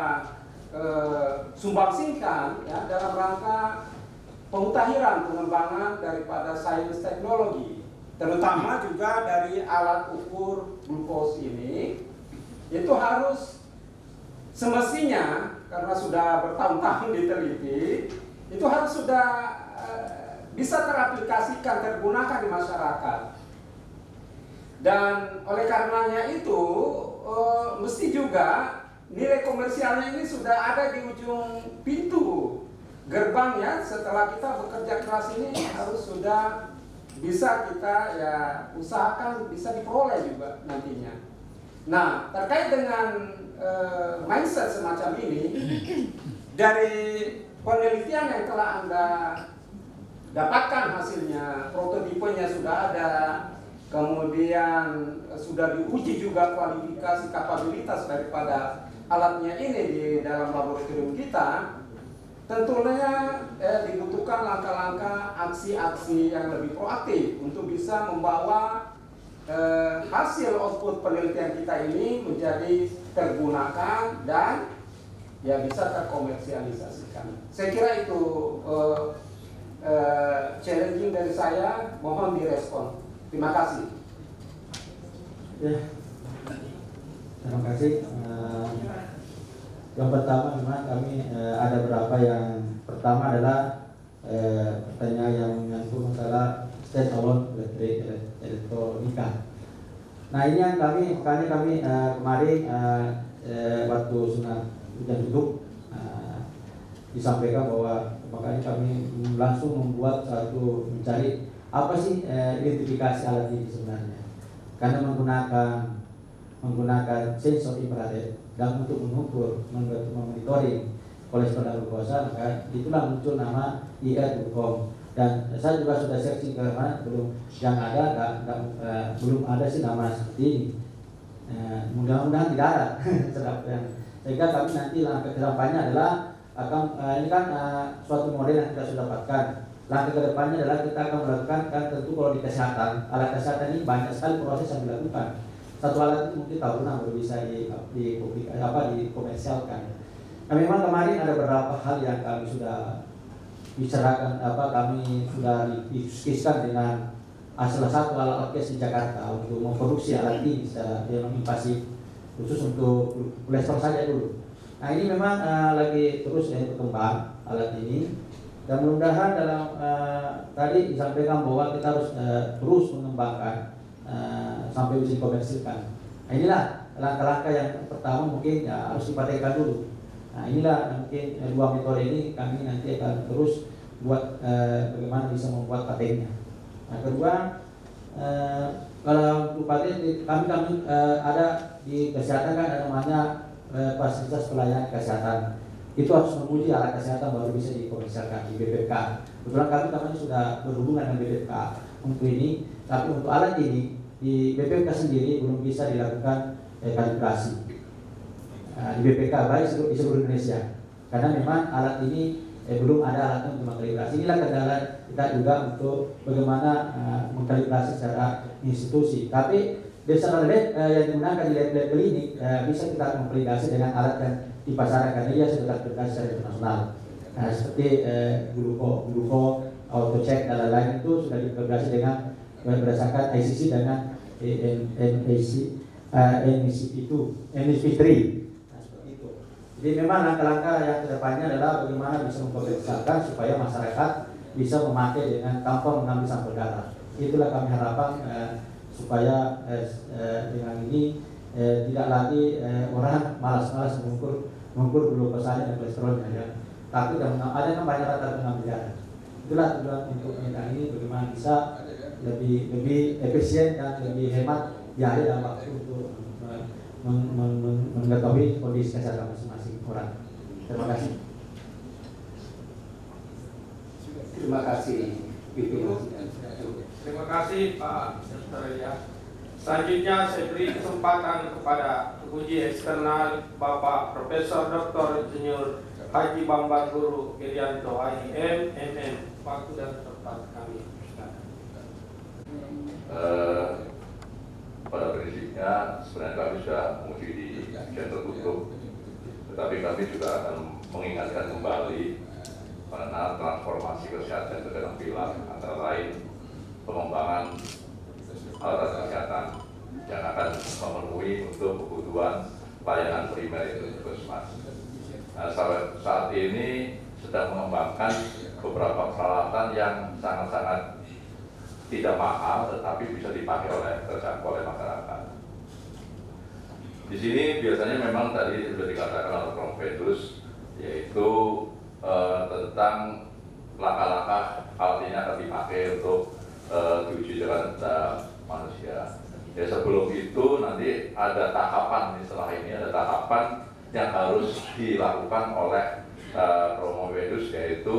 sumbangsihkan ya, dalam rangka pemutakhiran pengembangan daripada sains teknologi, terutama juga dari alat ukur glukos ini, itu harus semestinya, karena sudah bertahun-tahun diteliti, itu harus sudah bisa teraplikasikan, tergunakan di masyarakat. Dan oleh karenanya itu mesti juga nilai komersialnya ini sudah ada di ujung pintu gerbangnya. Setelah kita bekerja keras ini harus sudah bisa kita ya usahakan bisa diperoleh juga nantinya. Nah, terkait dengan mindset semacam ini, dari penelitian yang telah Anda dapatkan hasilnya, prototipenya sudah ada, kemudian sudah diuji juga kualifikasi kapabilitas daripada alatnya ini di dalam laboratorium kita, tentunya dibutuhkan langkah-langkah aksi-aksi yang lebih proaktif untuk bisa membawa hasil output penelitian kita ini menjadi tergunakan dan ya bisa terkomersialisasikan. Saya kira itu challenging dari saya, mohon direspon. Terima kasih.
Ya, terima kasih. Yang pertama memang kami ada beberapa yang pertama adalah pertanyaan yang menyangkut masalah stand-alone elektronika. Nah ini yang makanya kami kemarin waktu sunat hujan duduk disampaikan bahwa makanya kami langsung membuat mencari apa sih identifikasi alat ini sebenarnya, karena menggunakan sensor infrared dan untuk mengukur, memonitoring kolesterol dan glukosa, maka itulah muncul nama IR.com. Dan saya juga sudah searching ke mana, belum ada sih nama seperti ini. Mudah-mudahan tidak ada. Sehingga kami nanti langkah ke depannya adalah ini kan suatu model yang kita sudah dapatkan. Langkah ke depannya adalah kita akan melakukan, kan tentu kalau di kesehatan, alat kesehatan ini banyak sekali proses yang dilakukan. Satu alat itu mungkin tahunan baru bisa dikomersialkan. Nah memang kemarin ada beberapa hal yang kami sudah bicarakan, kami sudah diskusikan dengan salah satu alat orkes di Jakarta untuk memproduksi alat ini secara invasif, khusus untuk kolesterol saja dulu. Nah ini memang lagi terus berkembang alat ini, dan mudah-mudahan dalam tadi disampaikan bahwa kita harus terus mengembangkan sampai bisa dikomersilkan. Nah inilah langkah-langkah yang pertama mungkin ya harus dipatentkan dulu. Nah inilah mungkin dua metode ini kami nanti akan terus buat bagaimana bisa membuat patennya. Nah kedua, kalau untuk paten kami ada di kesehatan kan ada namanya fasilitas pelayanan kesehatan. Itu harus menguji alat kesehatan baru bisa dikomersialkan di BPK. Kebetulan kami namanya sudah berhubungan dengan BPK untuk ini, tapi untuk alat ini di BPK sendiri belum bisa dilakukan kalibrasi di BPK baik di seluruh Indonesia, karena memang alat ini belum ada alatnya untuk mengkalibrasi. Inilah kendala kita juga untuk bagaimana mengkalibrasi secara institusi. Tapi dasar lab yang digunakan di lab klinik bisa kita mengkalibrasi dengan alat yang di pasaran karena dia sudah terkendali secara internasional. Seperti gluko, auto check dan lain-lain itu sudah dikalibrasi dengan berdasarkan ICC dengan NECP3. Jadi memang langkah-langkah yang kedepannya adalah bagaimana bisa mempersiapkan supaya masyarakat bisa memakai dengan tanpa mengambil sampel darah. Itulah kami harapkan supaya dengan ini tidak lagi orang malas-malas mengukur glukosanya dan kolesterolnya ya. Tapi ada yang banyak rata mengambil darah. Itulah tujuan untuk pernyataan ini bagaimana bisa lebih efisien dan lebih hemat biaya dan waktu untuk mengetahui kondisi kesehatan masing-masing orang. Terima kasih.
Terima kasih.
Terima kasih Pak Dr. ya. Selanjutnya saya beri kesempatan kepada penguji eksternal Bapak Profesor Dr. Insinyur Haji Bambang Guru Gerianto HIM, MM. Waktu dan tempat kami.
Pada prinsipnya sebenarnya kami sudah menguji di ujian tertutup, tetapi kami juga akan mengingatkan kembali mengenai transformasi kesehatan ke dalam pilar antara lain pengembangan alat kesehatan yang akan memenuhi untuk kebutuhan layanan primer itu puskesmas. Nah, saat ini sedang mengembangkan beberapa peralatan yang sangat-sangat tidak mahal tetapi bisa dipakai terjangkau oleh masyarakat. Di sini biasanya memang tadi sudah dikatakan oleh Prof. Petrus, yaitu tentang langkah-langkah alat ini akan dipakai untuk diuji dengan manusia. Ya, sebelum itu nanti ada tahapan, setelah ini ada tahapan yang harus dilakukan oleh Prof. Petrus, yaitu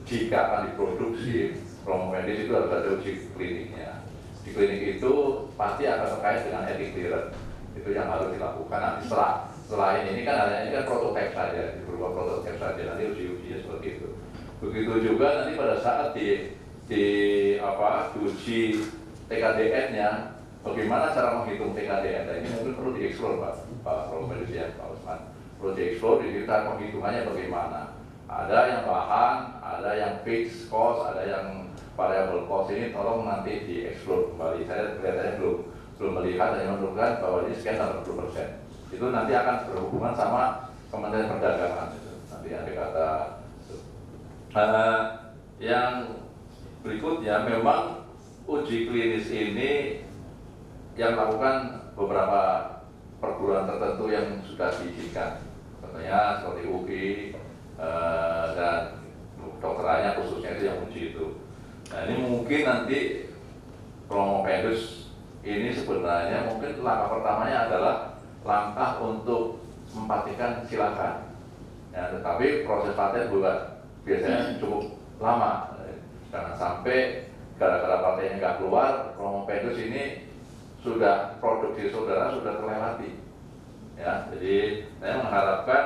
jika akan diproduksi Promomedis itu harus ada uji kliniknya. Di klinik itu pasti akan terkait dengan etik clearance. Itu yang harus dilakukan. Nanti setelah ini kan adanya ini kan prototipe saja, berupa prototipe saja. Nanti uji-ujinya seperti itu. Begitu juga nanti pada saat diuji TKDN-nya, bagaimana cara menghitung TKDN? Nah, ini mungkin perlu dieksplor Pak Promomedis ya, Pak Usman. Perlu dieksplor, kita penghitungannya bagaimana? Ada yang bahan, ada yang fixed cost, ada yang variable cost. Ini tolong nanti dieksplor kembali. Saya kelihatannya belum melihat dan menunjukkan bahwa ini sekian 80%. Itu nanti akan berhubungan sama Kementerian Perdagangan. Nanti ada kata. Yang berikutnya memang uji klinis ini yang melakukan beberapa perguruan tertentu yang sudah diizinkan. Contohnya seperti UGI dan dokterannya khususnya itu yang uji itu. Nah ini mungkin nanti Promopedus ini sebenarnya mungkin langkah pertamanya adalah langkah untuk mematikan silakan. Ya, tetapi proses paten juga biasanya cukup lama. Jangan sampai gara-gara patennya nggak keluar, Promopedus ini sudah produksi saudara sudah terlewati. Ya, jadi saya mengharapkan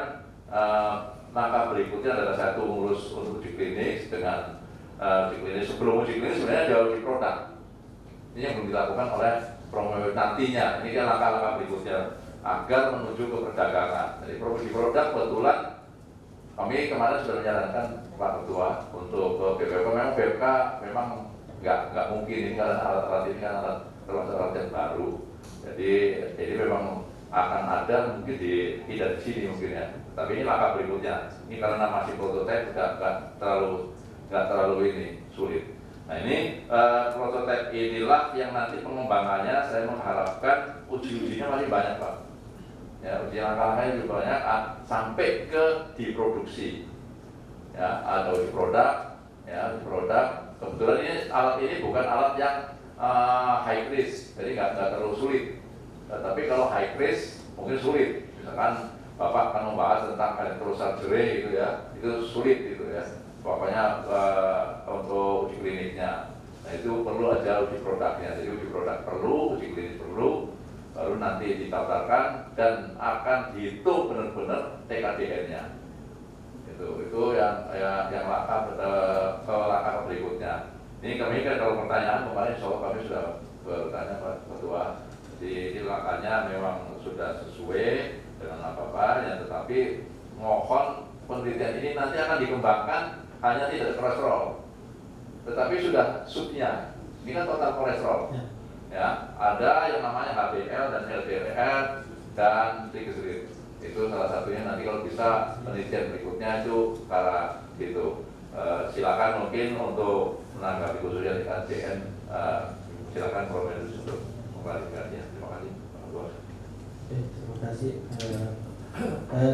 langkah berikutnya adalah satu mengurus untuk uji klinis dengan uji klinis. Sebelum uji klinis sebenarnya jauh uji produk. Ini yang belum dilakukan oleh Promopedus nantinya. Ini kan langkah-langkah berikutnya agar menuju ke perdagangan. Jadi produksi produk kebetulan kami kemarin sudah menyarankan Pak Ketua untuk ke BPK. Memang BPK memang nggak mungkin ini karena alat-alat ini kan termasuk alat yang baru. Jadi memang akan ada mungkin tidak di sini mungkin ya. Tapi ini langkah berikutnya. Ini karena masih prototipe nggak terlalu ini sulit. Nah ini prototipe inilah yang nanti pengembangannya saya mengharapkan uji-ujinya masih banyak Pak. Ya, uji langkah-langkahnya juga banyak sampai ke diproduksi. Ya, ada uji produk, ya uji produk. Kebetulan ini alat ini bukan alat yang high risk, jadi nggak terlalu sulit. Tapi kalau high risk mungkin sulit. Misalkan Bapak akan membahas tentang electrosurgery gitu ya, itu sulit gitu ya. pokoknya untuk uji kliniknya. Nah itu perlu aja uji produknya. Jadi uji produk perlu, uji klinik perlu, baru nanti didaftarkan dan akan dihitung benar-benar TKDN-nya. Itu yang langkah berikutnya. Ini kami kan kalau pertanyaan kemarin insya Allah kami sudah bertanya Pak Ketua. Jadi ini langkahnya memang sudah sesuai dengan apa-apa, ya, tetapi mohon penelitian ini nanti akan dikembangkan hanya tidak kolesterol, tetapi sudah subnya. Ini kan total kolesterol. Ya, ada yang namanya HDL dan LDL dan triglycerid. Itu salah satunya nanti kalau bisa penelitian berikutnya itu karena itu. Silakan mungkin untuk menanggapi khususnya di ADN, silakan Prof. Medus untuk mengklarifikasinya. Terima kasih Pak Ketua.
Terima kasih.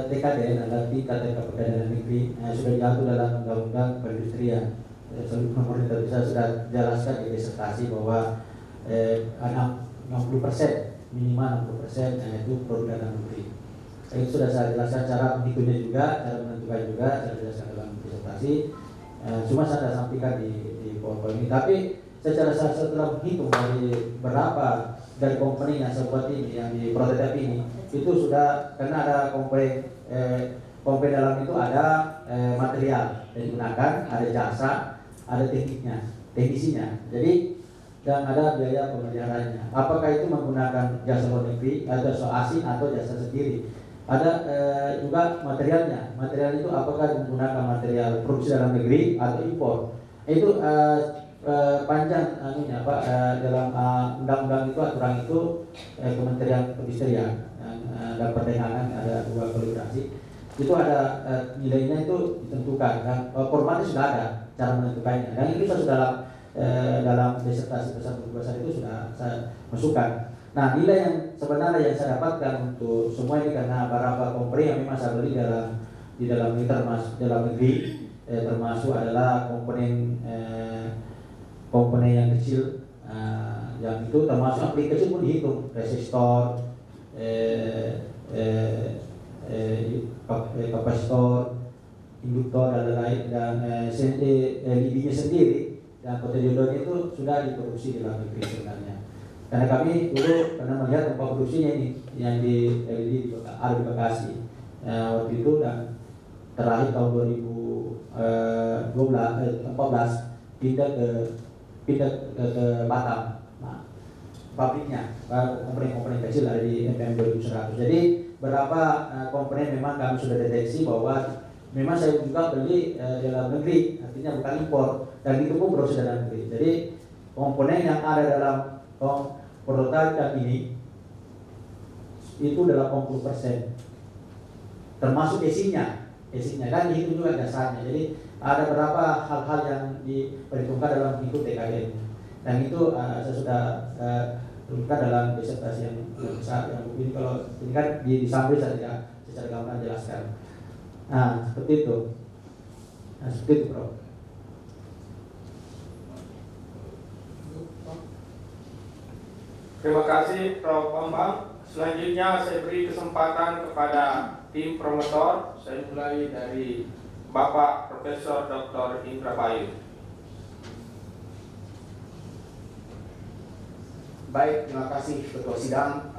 TKDN adalah tingkat kepegangan negeri sudah diatur dalam Undang-Undang Perindustrian. Seluruh pemerintah bisa sudah jelaskan di disertasi bahwa 60% minimal 60% itu produk dalam negeri. Itu sudah saya jelaskan cara menghitungnya juga, cara menentukan juga, saya jelaskan dalam disertasi. Cuma saya sampaikan di PowerPoint ini. Tapi secara setelah menghitung dari berapa dari komponen yang saya buat ini, yang di prototipe ini, itu sudah karena ada komponen dalam itu ada material yang digunakan, ada jasa, ada teknisinya. Jadi dan ada biaya pemeliharaannya. Apakah itu menggunakan jasa luar negeri atau jasa asing atau jasa sendiri? Ada juga materialnya. Material itu apakah menggunakan material produksi dalam negeri atau impor? Itu panjang dalam undang-undang itu aturan itu Kementerian Perindustrian dan Perdagangan ada 2 kolaborasi. Itu ada nilainya itu ditentukan dan formatnya sudah ada cara menentukannya. Dan itu sudah dalam disertasi besar itu sudah saya masukkan. Nah, nilai yang sebenarnya yang saya dapatkan untuk semua ini karena beberapa komponen yang memang saya beli di dalam ini termasuk dalam negeri, termasuk adalah komponen yang kecil, yang itu termasuk yang kecil pun dihitung, resistor, kapasitor, induktor dan lain dan LED-nya sendiri dan potentialnya itu sudah diproduksi di dalam negeri sebenarnya. Karena kami dulu pernah melihat tempat produksinya ini yang di LED ada di Bekasi waktu itu, dan terakhir tahun 2014 pindah ke Batam. Nah, pabriknya komponen kecil ada di MPM 2100. Jadi beberapa komponen memang kami sudah deteksi bahwa memang saya juga beli dalam negeri, artinya bukan impor, dan itu pun produksi dalam negeri. Jadi komponen yang ada dalam prototipe ini itu 80%, termasuk isinya kan dihitung juga dasarnya. Jadi ada beberapa hal-hal yang diperhitungkan dalam hitung TKDN, dan itu saya sudah tunjukkan dalam disertasi yang besar yang ini. Kalau ini kan disampaikan saja secara gambaran jelaskan. Nah, seperti itu. Bro.
Terima kasih Prof. Bambang. Selanjutnya saya beri kesempatan kepada tim promotor. Saya mulai dari Bapak Profesor Dr. Indra Bayu.
Baik, terima kasih Ketua Sidang.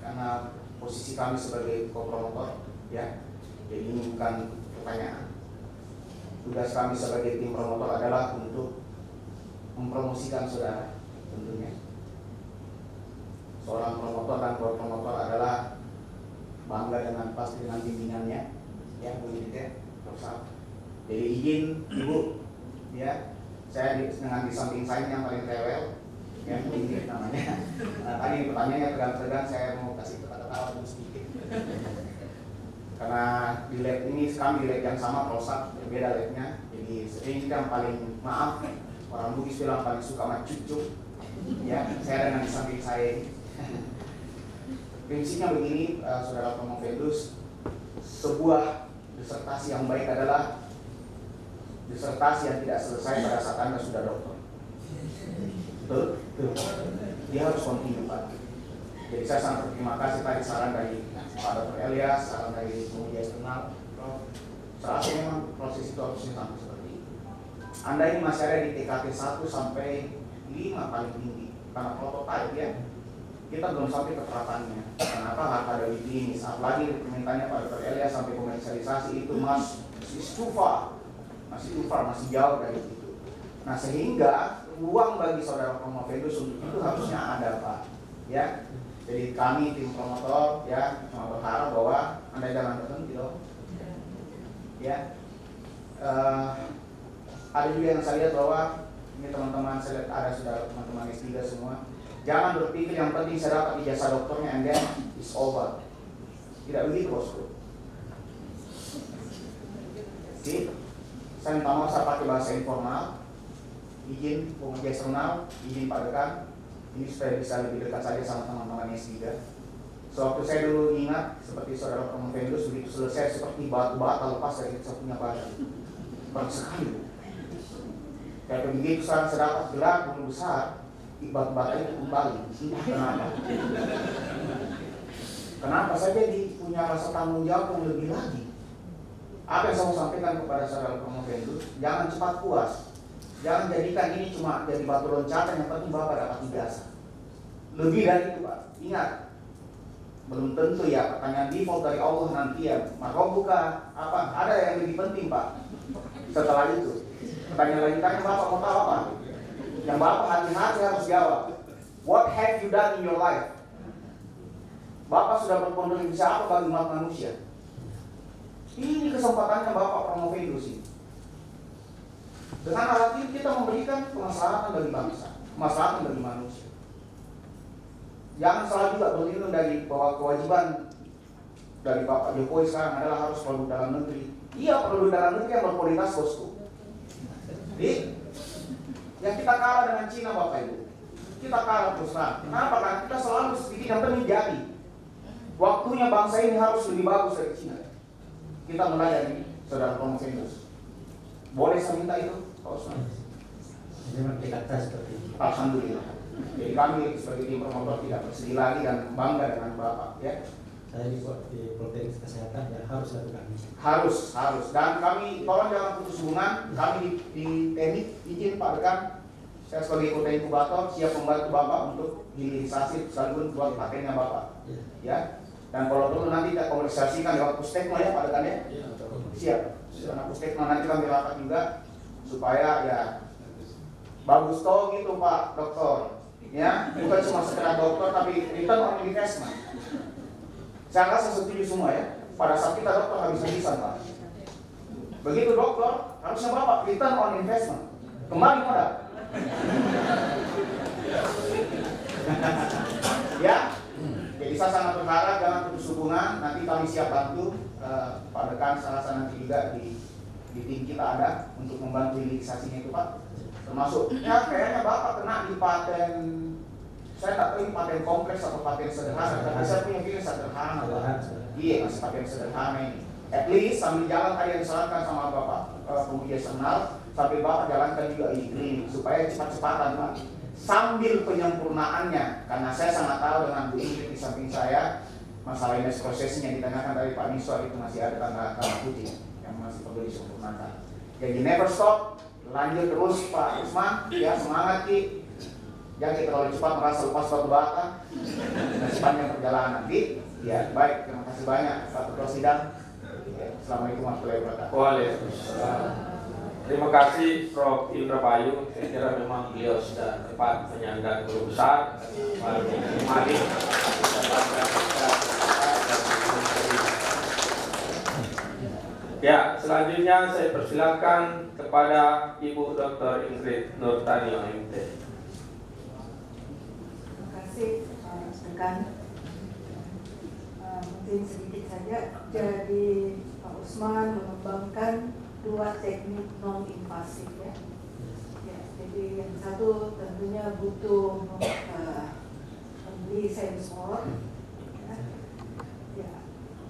Karena posisi kami sebagai co-promotor, ya, jadi ini bukan pertanyaan. Tugas kami sebagai tim promotor adalah untuk mempromosikan saudara, tentunya. Seorang promotor dan pro-promotor adalah bangga dengan pasti dengan bimbingannya, ya, begitu ya, Prof. Jadi izin Ibu, ya, saya dengan di samping saya yang paling rewel, ya, ini namanya. Nah, tadi pertanyaannya tegang-tegang, saya mau kasih kata-kata dulu sedikit. Karena di lab ini kami di lab yang sama, Prof. berbeda labnya, jadi sering yang paling maaf orang Bugis bilang paling suka sama cucu, ya, saya dengan di samping saya ini. Prinsipnya begini, Saudara Prof. Medus, sebuah disertasi yang baik adalah disertasi yang tidak selesai pada saat Anda sudah dokter. Betul? Dia harus kontinu, Pak. Jadi saya sangat berterima kasih tadi saran dari Pak Dr. Elias, saran dari penguji eksternal, Prof. Saya rasa memang proses itu harusnya sampai seperti itu. Anda ini masih ada di TKT 1 sampai 5 paling tinggi karena prototipe ya. Kita belum sampai ke terapannya. Kenapa harus ada uji klinis? Apalagi permintaannya Pak Dr. Elia sampai komersialisasi itu masih too far, masih jauh dari itu. Nah sehingga ruang bagi saudara promovendus untuk itu harusnya ada Pak. Ya, jadi kami tim promotor ya berharap bahwa Anda jangan berhenti dong. Ya, ada juga yang saya lihat bahwa ini teman-teman saya lihat ada sudah teman-teman S3 semua. Jangan berpikir yang penting saya dapat ijazah dokternya and then it's over. Tidak begitu bosku. Jadi, saya minta maaf saya pakai bahasa informal. Izin penguji eksternal, izin Pak Dekan. Ini supaya bisa lebih dekat saja sama teman-teman S3. Sewaktu saya dulu ingat seperti saudara promovendus begitu selesai seperti batu-bata lepas dari saya punya badan. Bagus sekali. Kayak begitu saya dapat gelar gunung besar. Batu-bata itu kembali. Kenapa? Kenapa saya jadi punya rasa tanggung jawab yang lebih lagi? Apa yang saya mau sampaikan kepada saudara promovendus? Jangan cepat puas. Jangan jadikan ini cuma jadi batu loncatan yang penting Bapak dapat ijazah. Lebih dari itu Pak. Ingat, belum tentu ya pertanyaan default dari Allah nanti ya. Maka buka apa? Ada yang lebih penting Pak. Setelah itu, pertanyaan lanjutannya Bapak mau tahu apa? Yang Bapak hati-hati harus jawab. What have you done in your life? Bapak sudah berkontribusi apa bagi umat manusia? Ini kesempatannya Bapak promovendus ini. Dengan alat ini kita memberikan kemaslahatan bagi bangsa, kemaslahatan bagi manusia. Jangan salah juga berlindung dari bahwa kewajiban dari Bapak Jokowi sekarang adalah harus produk dalam negeri. Iya, produk dalam negeri yang berkualitas bosku. Jadi yang kita kalah dengan Cina Bapak Ibu, kita kalah terus terang. Kenapa? Karena kita selalu sedikit yang penting jadi. Waktunya bangsa ini harus lebih bagus dari Cina. Kita mulai dari saudara promovendus. Boleh saya minta itu, Pak Usman?
Memang dikata seperti itu.
Alhamdulillah. Jadi kami sebagai tim promotor tidak bersedih lagi dan bangga dengan Bapak. Ya.
Saya di Provinsi Kesehatan ya harus lakukan ini.
Harus. Dan kami tolong jangan putus hubungan. Kami di teknik izin Pak Dekan, saya sebagai kota inkubator siap membantu Bapak untuk hilirisasi sekaligus buat patennya Bapak. Ya. Dan kalau perlu nanti kita komersialisasikan lewat Pustekno ya Pak Dekan ya. Siap. Karena Pustekno nanti kami rapat juga supaya ya bagus toh gitu Pak Dokter. Ya, bukan cuma sekedar dokter tapi return on investment. Saya rasa setuju semua ya. Pada saat kita dokter habis-habisan Pak. Begitu dokter, harusnya Bapak return on investment. Kembali modal. Ya. Jadi saya sangat berharap jangan putus hubungan. Nanti kami siap bantu. Pak Dekan saya rasa nanti juga di tim kita ada untuk membantu hilirisasinya itu Pak. Termasuk ya kayaknya Bapak kena di paten. Saya tak tahu ini paten kompleks atau paten sederhana, tapi saya punya pilih sederhana Pak. Iya, masih paten sederhana ini. At least sambil jalan tadi yang disarankan sama Bapak penguji eksternal, sambil Bapak jalankan juga ini supaya cepat-cepatan Pak. Sambil penyempurnaannya, karena saya sangat tahu dengan Bu Ingrid di samping saya, masalah indeks prosesing yang ditanyakan dari Pak Miswar itu masih ada tanda putih yang masih perlu disempurnakan. Jadi never stop, lanjut terus Pak Usman, ya semangat Ki. Jangan kita terlalu cepat merasa lepas batu bata dan sepanjang perjalanan. Ya baik, terima kasih banyak Pak Ketua Sidang. Assalamualaikum warahmatullahi wabarakatuh.
Waalaikumsalam. Terima kasih Prof. Indra Bayu. Saya kira memang beliau sudah tepat menyandang guru besar. Mari. Ya, selanjutnya saya persilakan kepada Ibu Dr. Ingrid Nurtani OMT.
Terima kasih Pak Dekan. Mungkin sedikit saja. Jadi Pak Usman mengembangkan 2 teknik non-invasif ya. Jadi yang satu tentunya butuh membeli sensor. Ya.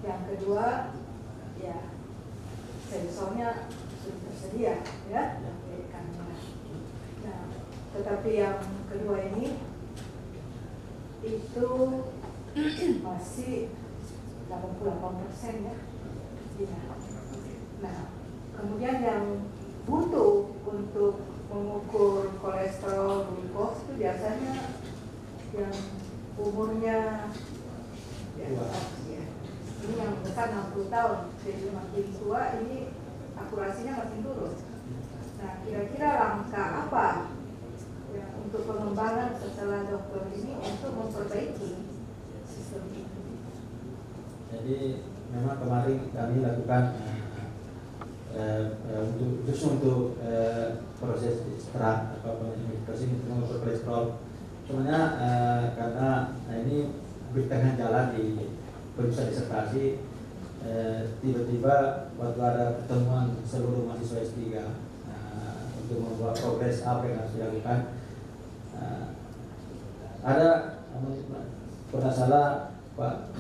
Yang kedua ya sensornya sudah tersedia ya. Nah, tetapi yang kedua ini itu masih 88% ya. Nah, kemudian yang butuh untuk mengukur kolesterol glukos itu biasanya yang umurnya ya, ya. Ini yang besar 60 tahun, jadi makin tua ini akurasinya makin turun. Nah, kira-kira langkah apa ya, untuk pengembangan setelah dokter ini untuk memperbaiki sistem itu?
Jadi memang kemarin kami lakukan untuk proses istirahat mengukur kolesterol. Sebenarnya karena ini di tengah jalan di perusahaan disertasi, tiba-tiba waktu ada pertemuan seluruh mahasiswa S3 untuk membuat progres apa yang harus dilakukan, ada pernah salah Pak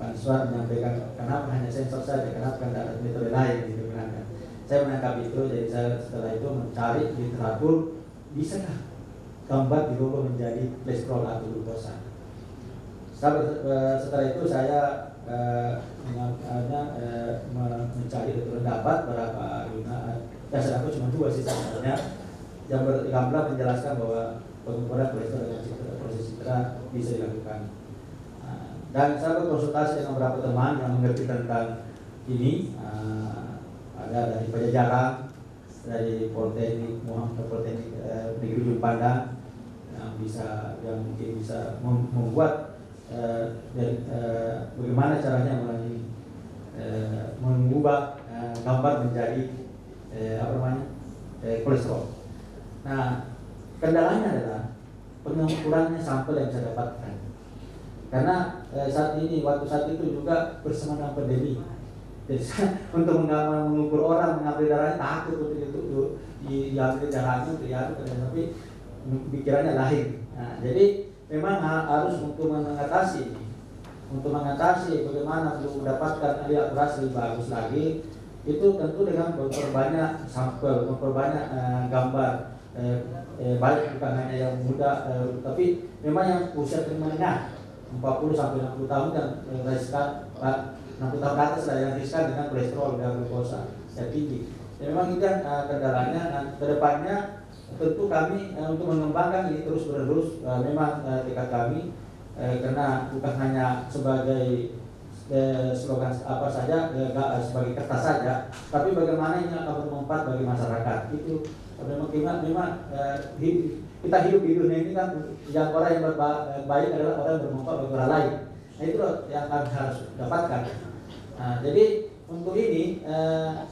Answar menyampaikan kenapa hanya sensor saja, kenapa tidak ada metode lain gitu kan. Saya menangkap itu, jadi saya setelah itu mencari literatur bisakah gambar dirubah menjadi kolesterol atau glukosa. Setelah itu saya mencari literatur dapat berapa dasar aku cuma 2 sih sebenarnya yang bergambar menjelaskan bahwa pengukuran kolesterol dengan proses citra bisa dilakukan. Dan saya berkonsultasi dengan beberapa teman yang mengerti tentang ini, ada dari Pajajaran, dari Politeknik Politeknik Negeri Ujung Pandang yang mungkin bisa membuat bagaimana caranya mengubah gambar menjadi kolesterol. Nah, kendalanya adalah pengukurannya sampel yang saya dapatkan. Karena waktu saat itu juga bersama dengan pandemi. Jadi untuk mengukur orang mengambil darahnya takut untuk itu diambil darahnya untuk tapi pikirannya lain. Nah, jadi memang harus untuk mengatasi bagaimana untuk mendapatkan akurasi lebih bagus lagi, itu tentu dengan memperbanyak sampel, memperbanyak gambar, baik bukan hanya yang muda, tapi memang yang usia menengah 40 sampai 60 tahun dan riskan 60 tahun ke atas lah yang riskan dengan kolesterol dan glukosa yang tinggi. Ya, memang itu kan kendalanya. Nah, kedepannya tentu kami untuk mengembangkan ini terus menerus memang tekad kami karena bukan hanya sebagai slogan apa saja, sebagai kertas saja, tapi bagaimana ini akan bermanfaat bagi masyarakat. Itu memang kita hidup di dunia ini kan, yang orang yang baik adalah orang yang bermanfaat bagi orang lain. Nah, itu yang kami harus dapatkan. Nah, jadi untuk ini,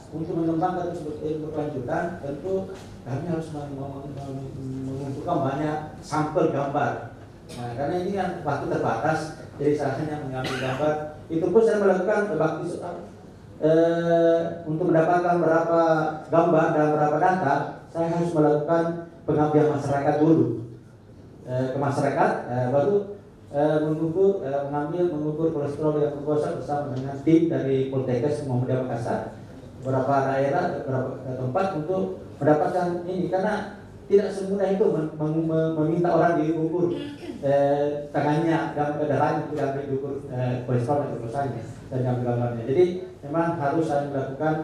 untuk mengembangkan berkelanjutan, tentu kami harus mengumpulkan banyak sampel gambar. Nah, karena ini kan waktu terbatas, jadi saya hanya mengambil gambar. Itu pun saya melakukan untuk mendapatkan berapa gambar dan berapa data, saya harus melakukan pengambilan masyarakat dulu ke masyarakat, baru mengukur kolesterol yang glukosa bersama dengan tim dari Poltekkes Muhammadiyah Makassar, beberapa daerah, beberapa tempat untuk mendapatkan ini, karena tidak semudah itu meminta orang diukur tangannya dan darahnya untuk diukur kolesterol dan glukosanya dan diambil gambarnya. Jadi memang harus saya melakukan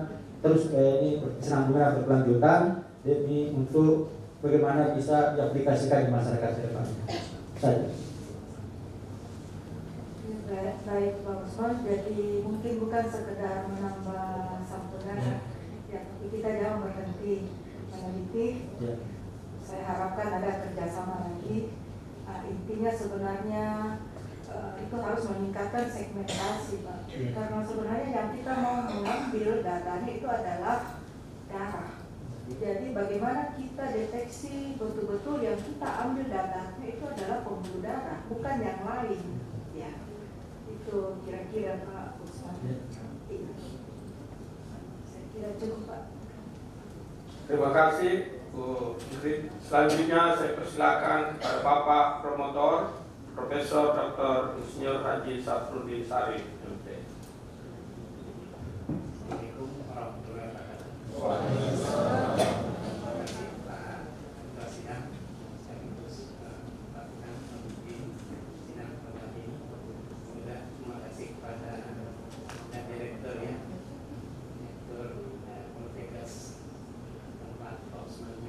terus ini berkesinambungan berkelanjutan demi untuk bagaimana bisa diaplikasikan di masyarakat ke depan.
Baik Pak Usman, jadi mungkin bukan sekedar menambah sampel darah, ya, tapi kita jangan berhenti meneliti.
Ya.
Saya harapkan ada kerjasama lagi. Intinya sebenarnya itu harus meningkatkan segmentasi, Pak.
Ya.
Karena sebenarnya yang kita mau mengambil datanya itu adalah darah. Jadi bagaimana kita deteksi betul-betul yang kita ambil datanya itu adalah pembuluh darah, bukan yang lain. Ya, itu kira-kira Pak Usman.
Ya.
Saya kira cukup, Pak.
Terima kasih Bu Menteri. Selanjutnya saya persilakan kepada Bapak Promotor Profesor Dr. Insinyur Haji Safrudin Sarif, MT.
Assalamualaikum warahmatullahi wabarakatuh. Terima kasih kepada Direktur Poltekkes Pak Osman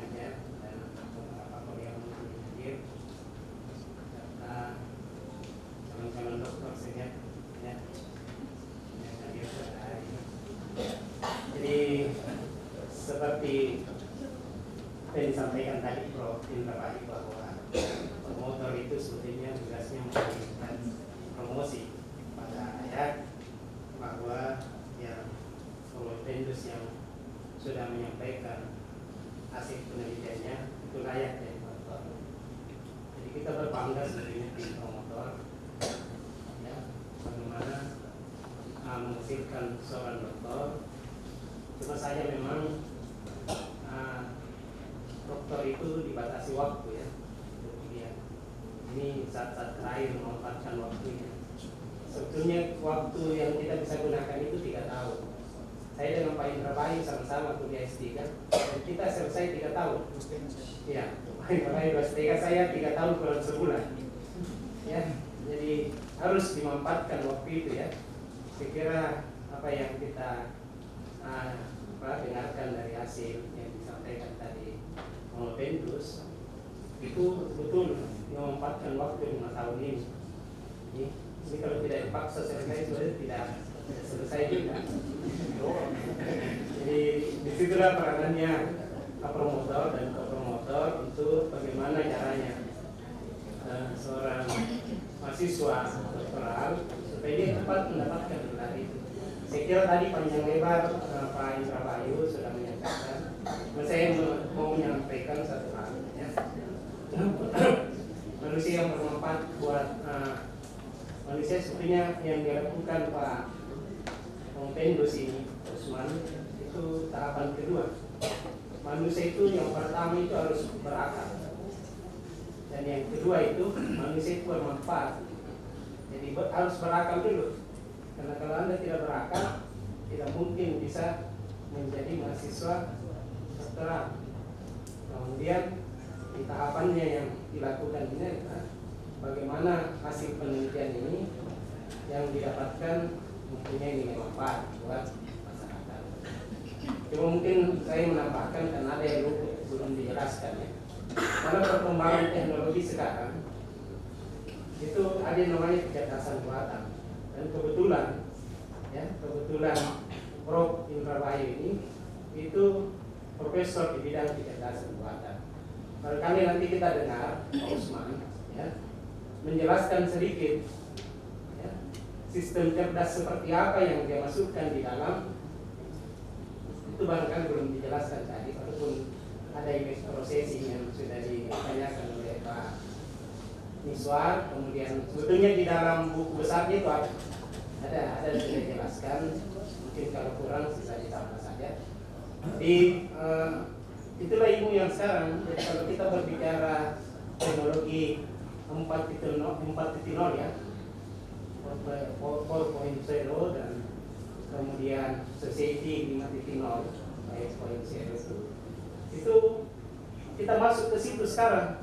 seperti yang disampaikan tadi Prof. Indra Bayu bahwa promotor itu sebetulnya tugasnya memberikan promosi pada ayat bahwa yang Promovendus yang sudah menyampaikan hasil penelitiannya itu layak jadi promotor. Jadi kita berbangga sebenarnya tim promotor, ya, bagaimana menghasilkan seorang doktor. Cuma saja memang dokter itu dibatasi waktu ya. Kemudian ini saat-saat terakhir memanfaatkan waktunya. Sebetulnya waktu yang kita bisa gunakan itu 3 tahun. Saya dengan Pak Indra Bayu sama-sama kuliah S3 dan kita selesai 3 tahun. Ya, Pak Indra Bayu S3, saya 3 tahun kurang sebulan. Ya, jadi harus dimanfaatkan waktu itu ya. Saya kira apa yang kita dengarkan dari hasil yang disampaikan tadi Promovendus itu betul memanfaatkan waktu 5 tahun ini. Ini kalau tidak dipaksa selesai sudah tidak selesai juga. Jadi disitulah peranannya promotor dan kopromotor untuk bagaimana caranya seorang mahasiswa doktoral supaya dia cepat mendapatkan gelar itu. Saya kira tadi panjang lebar Pak Indra Bayu sudah menyampaikan. Saya mau menyampaikan satu hal ya. Manusia yang bermanfaat buat manusia sebenarnya yang dilakukan Pak Promovendus ini Usman itu tahapan kedua. Manusia itu yang pertama itu harus berakal, dan yang kedua itu manusia itu bermanfaat. Jadi harus berakal dulu, karena kalau Anda tidak berakal tidak mungkin bisa menjadi mahasiswa doktoral. Kemudian di tahapannya yang dilakukan ini adalah bagaimana hasil penelitian ini yang didapatkan mempunyai nilai manfaat buat masyarakat. Cuma mungkin saya menambahkan karena ada yang belum dijelaskan ya. Karena perkembangan teknologi sekarang itu ada yang namanya kecerdasan buatan, dan kebetulan Prof. Indra Bayu ini itu profesor di bidang kecerdasan buatan. Barangkali nanti kita dengar Pak Usman ya, menjelaskan sedikit ya, sistem cerdas seperti apa yang dia masukkan di dalam itu barangkali belum dijelaskan tadi, walaupun ada image processing yang sudah ditanyakan oleh Pak Miswar. Kemudian sebetulnya di dalam buku besarnya itu ada sudah dijelaskan, mungkin kalau kurang bisa ditambah saja. Itulah ilmu yang sekarang. Jadi kalau kita berbicara teknologi 4.0 ya, 4.0 dan kemudian society 5.0 itu kita masuk ke situ sekarang.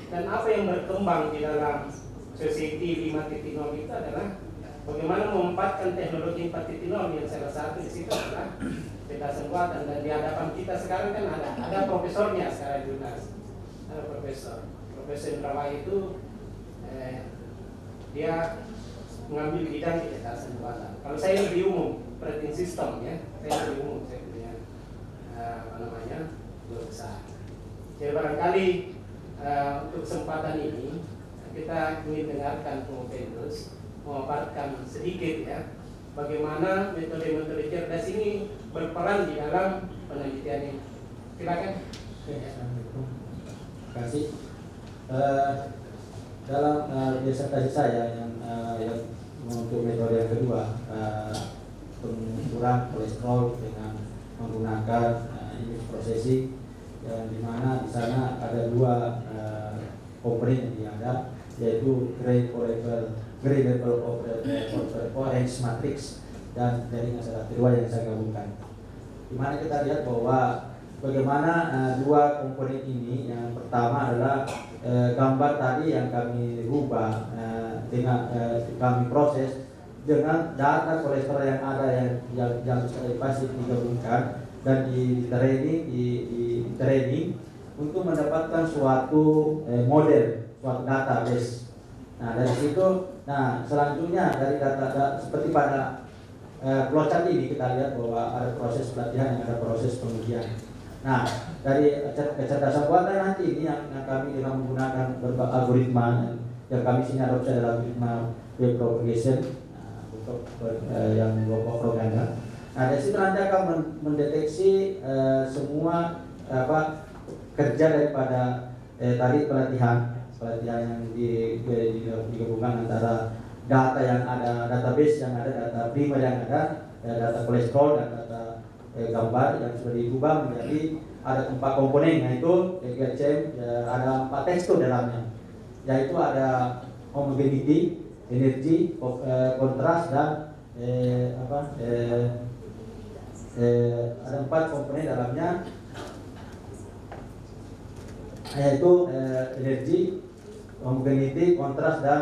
Dan apa yang berkembang di dalam society 5.0 itu adalah bagaimana memanfaatkan teknologi 4.0 yang salah satu di situ adalah kecerdasan buatan. Dan di hadapan kita sekarang kan ada profesornya secara jurnalis, ada Profesor Indra Bayu itu dia mengambil bidang kecerdasan buatan. Kalau saya lebih umum, operating system ya, saya lebih umum, saya punya dua besar. Jadi barangkali untuk kesempatan ini kita ingin dengarkan Promovendus memaparkan sedikit ya bagaimana metode-metode cerdas ini berperan di dalam penelitian ini. Silakan.
Assalamualaikum. Terima kasih. Dalam disertasi saya yang untuk metode yang kedua, pengukuran kolesterol dengan menggunakan image processing, yang dimana di sana ada dua komponen yang ada, yaitu gray level orange matrix dan jaringan salah kedua yang saya gabungkan. Dimana kita lihat bahwa bagaimana dua komponen ini, yang pertama adalah gambar tadi yang kami rubah dengan kami proses dengan data kolesterol yang ada yang secara pasif digabungkan dan di training untuk mendapatkan suatu model, suatu database. Nah dari situ, selanjutnya dari data seperti pada flowchart ini kita lihat bahwa ada proses pelatihan yang ada proses pengujian. Nah, dari kecerdasan buatan nanti ini yang kami dengan menggunakan berbagai algoritma yang kami sini adopsi adalah algoritma web propagation untuk yang propaganda. Nah, dari situ nanti akan mendeteksi semua kerja daripada tadi pelatihan yang digabungkan antara data yang ada, database yang ada, data primer yang ada, data kolesterol dan data gambar yang sudah diubah menjadi ada 4 komponen, yaitu GCM, ada 4 tekstur dalamnya, yaitu ada homogeneity, energi, kontras dan ada 4 komponen dalamnya, yaitu energi, homogeneity, kontras dan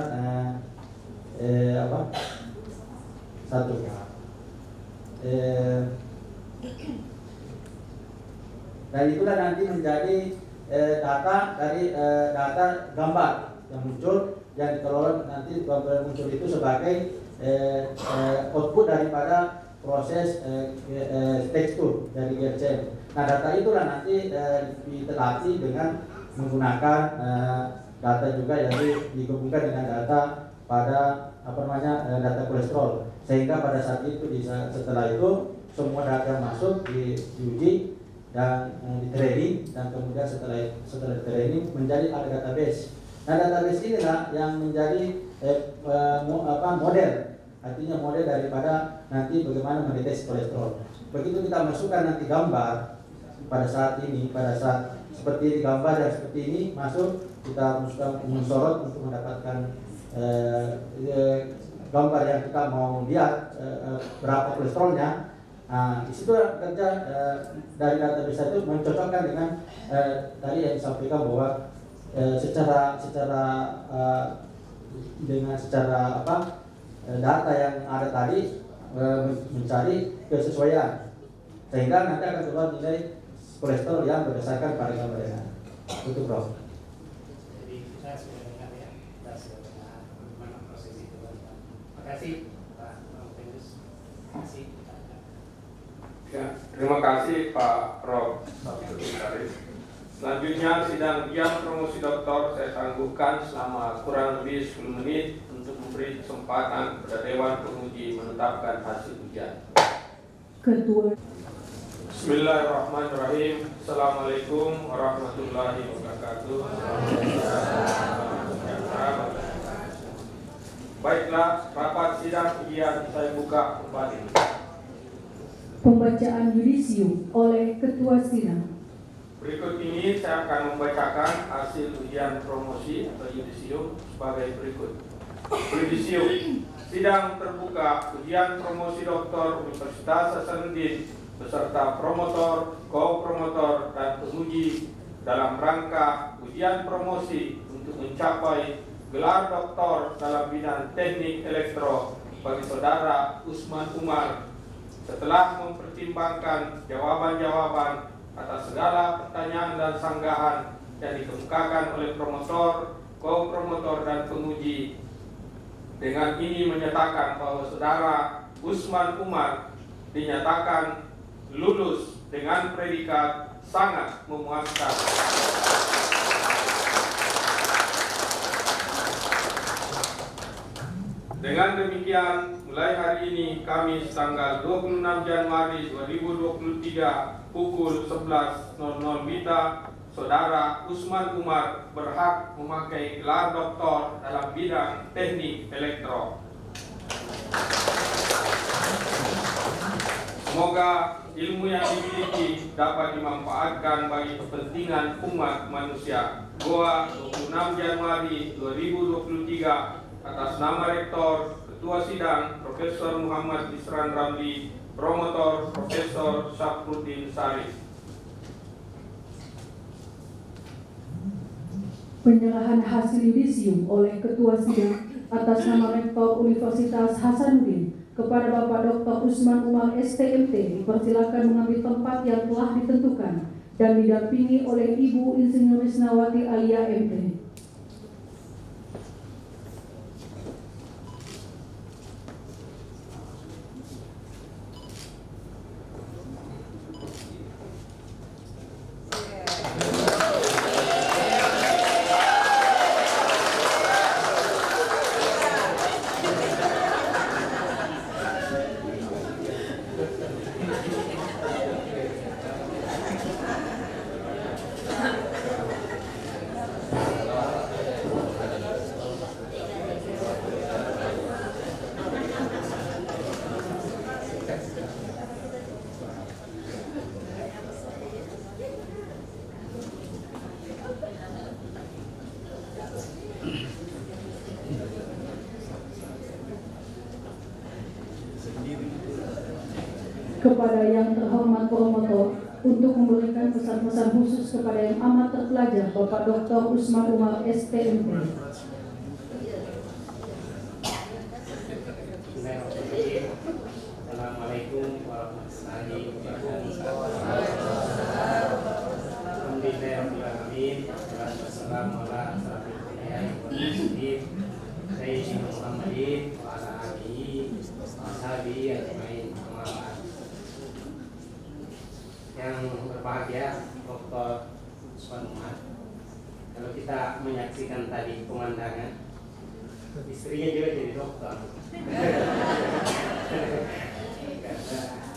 dan itulah nanti menjadi data dari data gambar yang muncul, yang dikelola nanti gambar muncul itu sebagai output daripada proses tekstur dari GCM. Nah, data itulah nanti ditelati dengan menggunakan data juga yang digabungkan dengan data pada data kolesterol, sehingga pada saat itu setelah itu semua data masuk diuji dan di training, dan kemudian setelah training menjadi ada database. Nah, database inilah yang menjadi model, artinya model daripada nanti bagaimana mendeteksi kolesterol. Begitu kita masukkan nanti gambar pada saat seperti gambar yang seperti ini masuk, kita mensorot untuk mendapatkan gambar yang kita mau lihat berapa kolesterolnya. Nah, di situ kerja dari database itu mencocokkan dengan tadi yang disampaikan bahwa secara data yang ada tadi mencari kesesuaian, sehingga nanti akan keluar nilai kolesterol yang berdasarkan pada gambar yang ada. Itu Prof.
Jadi kita sudah dengar ya, kita sudah dengar bagaimana proses itu. Terima kasih Pak Tendus. Terima kasih.
Ya, terima kasih Pak Prof. Sekretaris. Selanjutnya sidang ujian promosi doktor saya tangguhkan selama kurang lebih 10 menit untuk memberi kesempatan kepada Dewan Penguji menetapkan hasil ujian.
Ketua.
Bismillahirrahmanirrahim. Assalamualaikum warahmatullahi wabarakatuh. Baiklah, rapat sidang ujian saya buka kembali.
Pembacaan yudisium oleh Ketua Sidang.
Berikut ini saya akan membacakan hasil ujian promosi atau yudisium sebagai berikut. Yudisium, sidang terbuka ujian promosi doktor Universitas Hasanuddin beserta promotor, co-promotor, dan penguji dalam rangka ujian promosi untuk mencapai gelar doktor dalam bidang teknik elektro bagi saudara Usman Umar. Setelah mempertimbangkan jawaban-jawaban atas segala pertanyaan dan sanggahan yang dikemukakan oleh promotor, co-promotor, dan penguji, dengan ini menyatakan bahwa saudara Usman Umar dinyatakan lulus dengan predikat sangat memuaskan. Dengan demikian, mulai hari ini Kamis tanggal 26 Januari 2023 pukul 11.00 WITA, saudara Usman Umar berhak memakai gelar doktor dalam bidang teknik elektro. Semoga ilmu yang dimiliki dapat dimanfaatkan bagi kepentingan umat manusia. Goa 26 Januari 2023 atas nama Rektor, Ketua Sidang Profesor Muhammad Isran Ramli, Promotor Profesor Syafruddin Sarif.
Penyerahan hasil yudisium oleh Ketua Sidang atas nama Rektor Universitas Hasanuddin kepada Bapak Dr. Usman Umar STMT dipersilakan mengambil tempat yang telah ditentukan dan didampingi oleh Ibu Insinyur Risnawati Alia MT. kepada yang terhormat promotor untuk memberikan pesan-pesan khusus kepada yang amat terpelajar Bapak Dr. Usman Umar STMT.
Assalamualaikum warahmatullahi wabarakatuh. Alhamdulillahirrahmanirrahim. Wassalamu ala Sayyidina Muhammadin wa ala alihi wa sahbihi ajmain. Yang berbahagia Dr. Usman Umar, kalau kita menyaksikan tadi pemandangan, istrinya juga jadi dokter.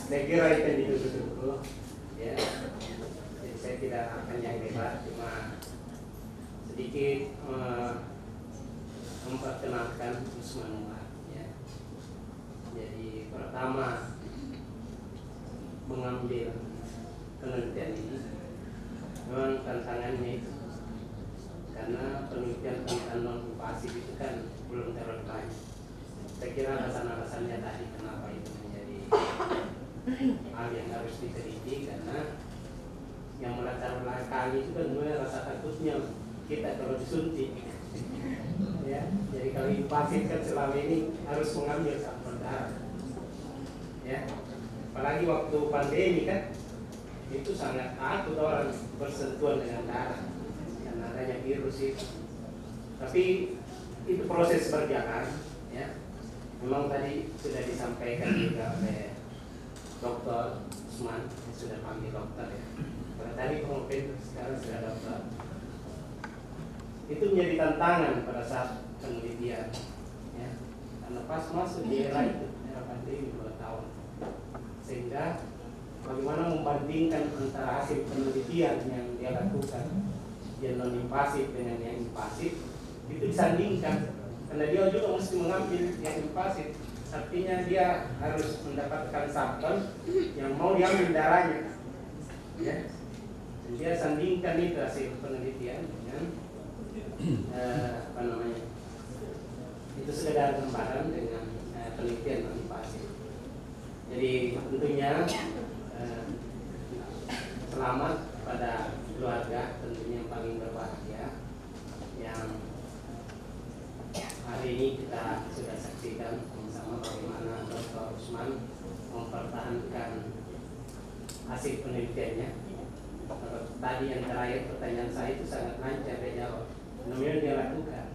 Saya kira itu dulu, ya. Jadi saya tidak akan yang lebar, cuma sedikit memperkenalkan Usman Umar. Ya. Jadi pertama mengambil penelitian ini memang tantangannya itu karena penelitian tentang non-invasif itu kan belum terlalu banyak. Saya kira alasan-alasannya tadi kenapa itu menjadi hal yang harus diteliti, karena yang melatar belakangi itu kan mulai rasa takutnya kita kalau disuntik. Ya, jadi kalau invasif kan selama ini harus mengambil sampel darah. Ya, apalagi waktu pandemi kan itu sangat takut orang bersentuhan dengan darah karena adanya virus itu. Tapi itu proses berjalan, ya. Memang tadi sudah disampaikan juga oleh Dr. Usman, sudah panggil dokter ya. Karena tadi promotor, sekarang sudah dokter. Itu menjadi tantangan pada saat penelitian, ya. Karena pas masuk di era itu, era pandemi 2 tahun, sehingga bagaimana membandingkan antara hasil penelitian yang dia lakukan yang non-invasif dengan yang invasif, itu disandingkan. Karena dia juga mesti mengambil yang invasif, artinya dia harus mendapatkan sampel yang mau diambil darahnya, ya. Dan dia sandingkan itu hasil penelitian dengan itu sudah ada gambaran dengan penelitian non-invasif. Jadi tentunya selamat pada keluarga, tentunya yang paling berbahagia yang hari ini kita sudah saksikan sama bagaimana Dr. Usman mempertahankan hasil penelitiannya. Tadi yang terakhir pertanyaan saya itu sangat lancar dia jawab. Namanya dia lakukan,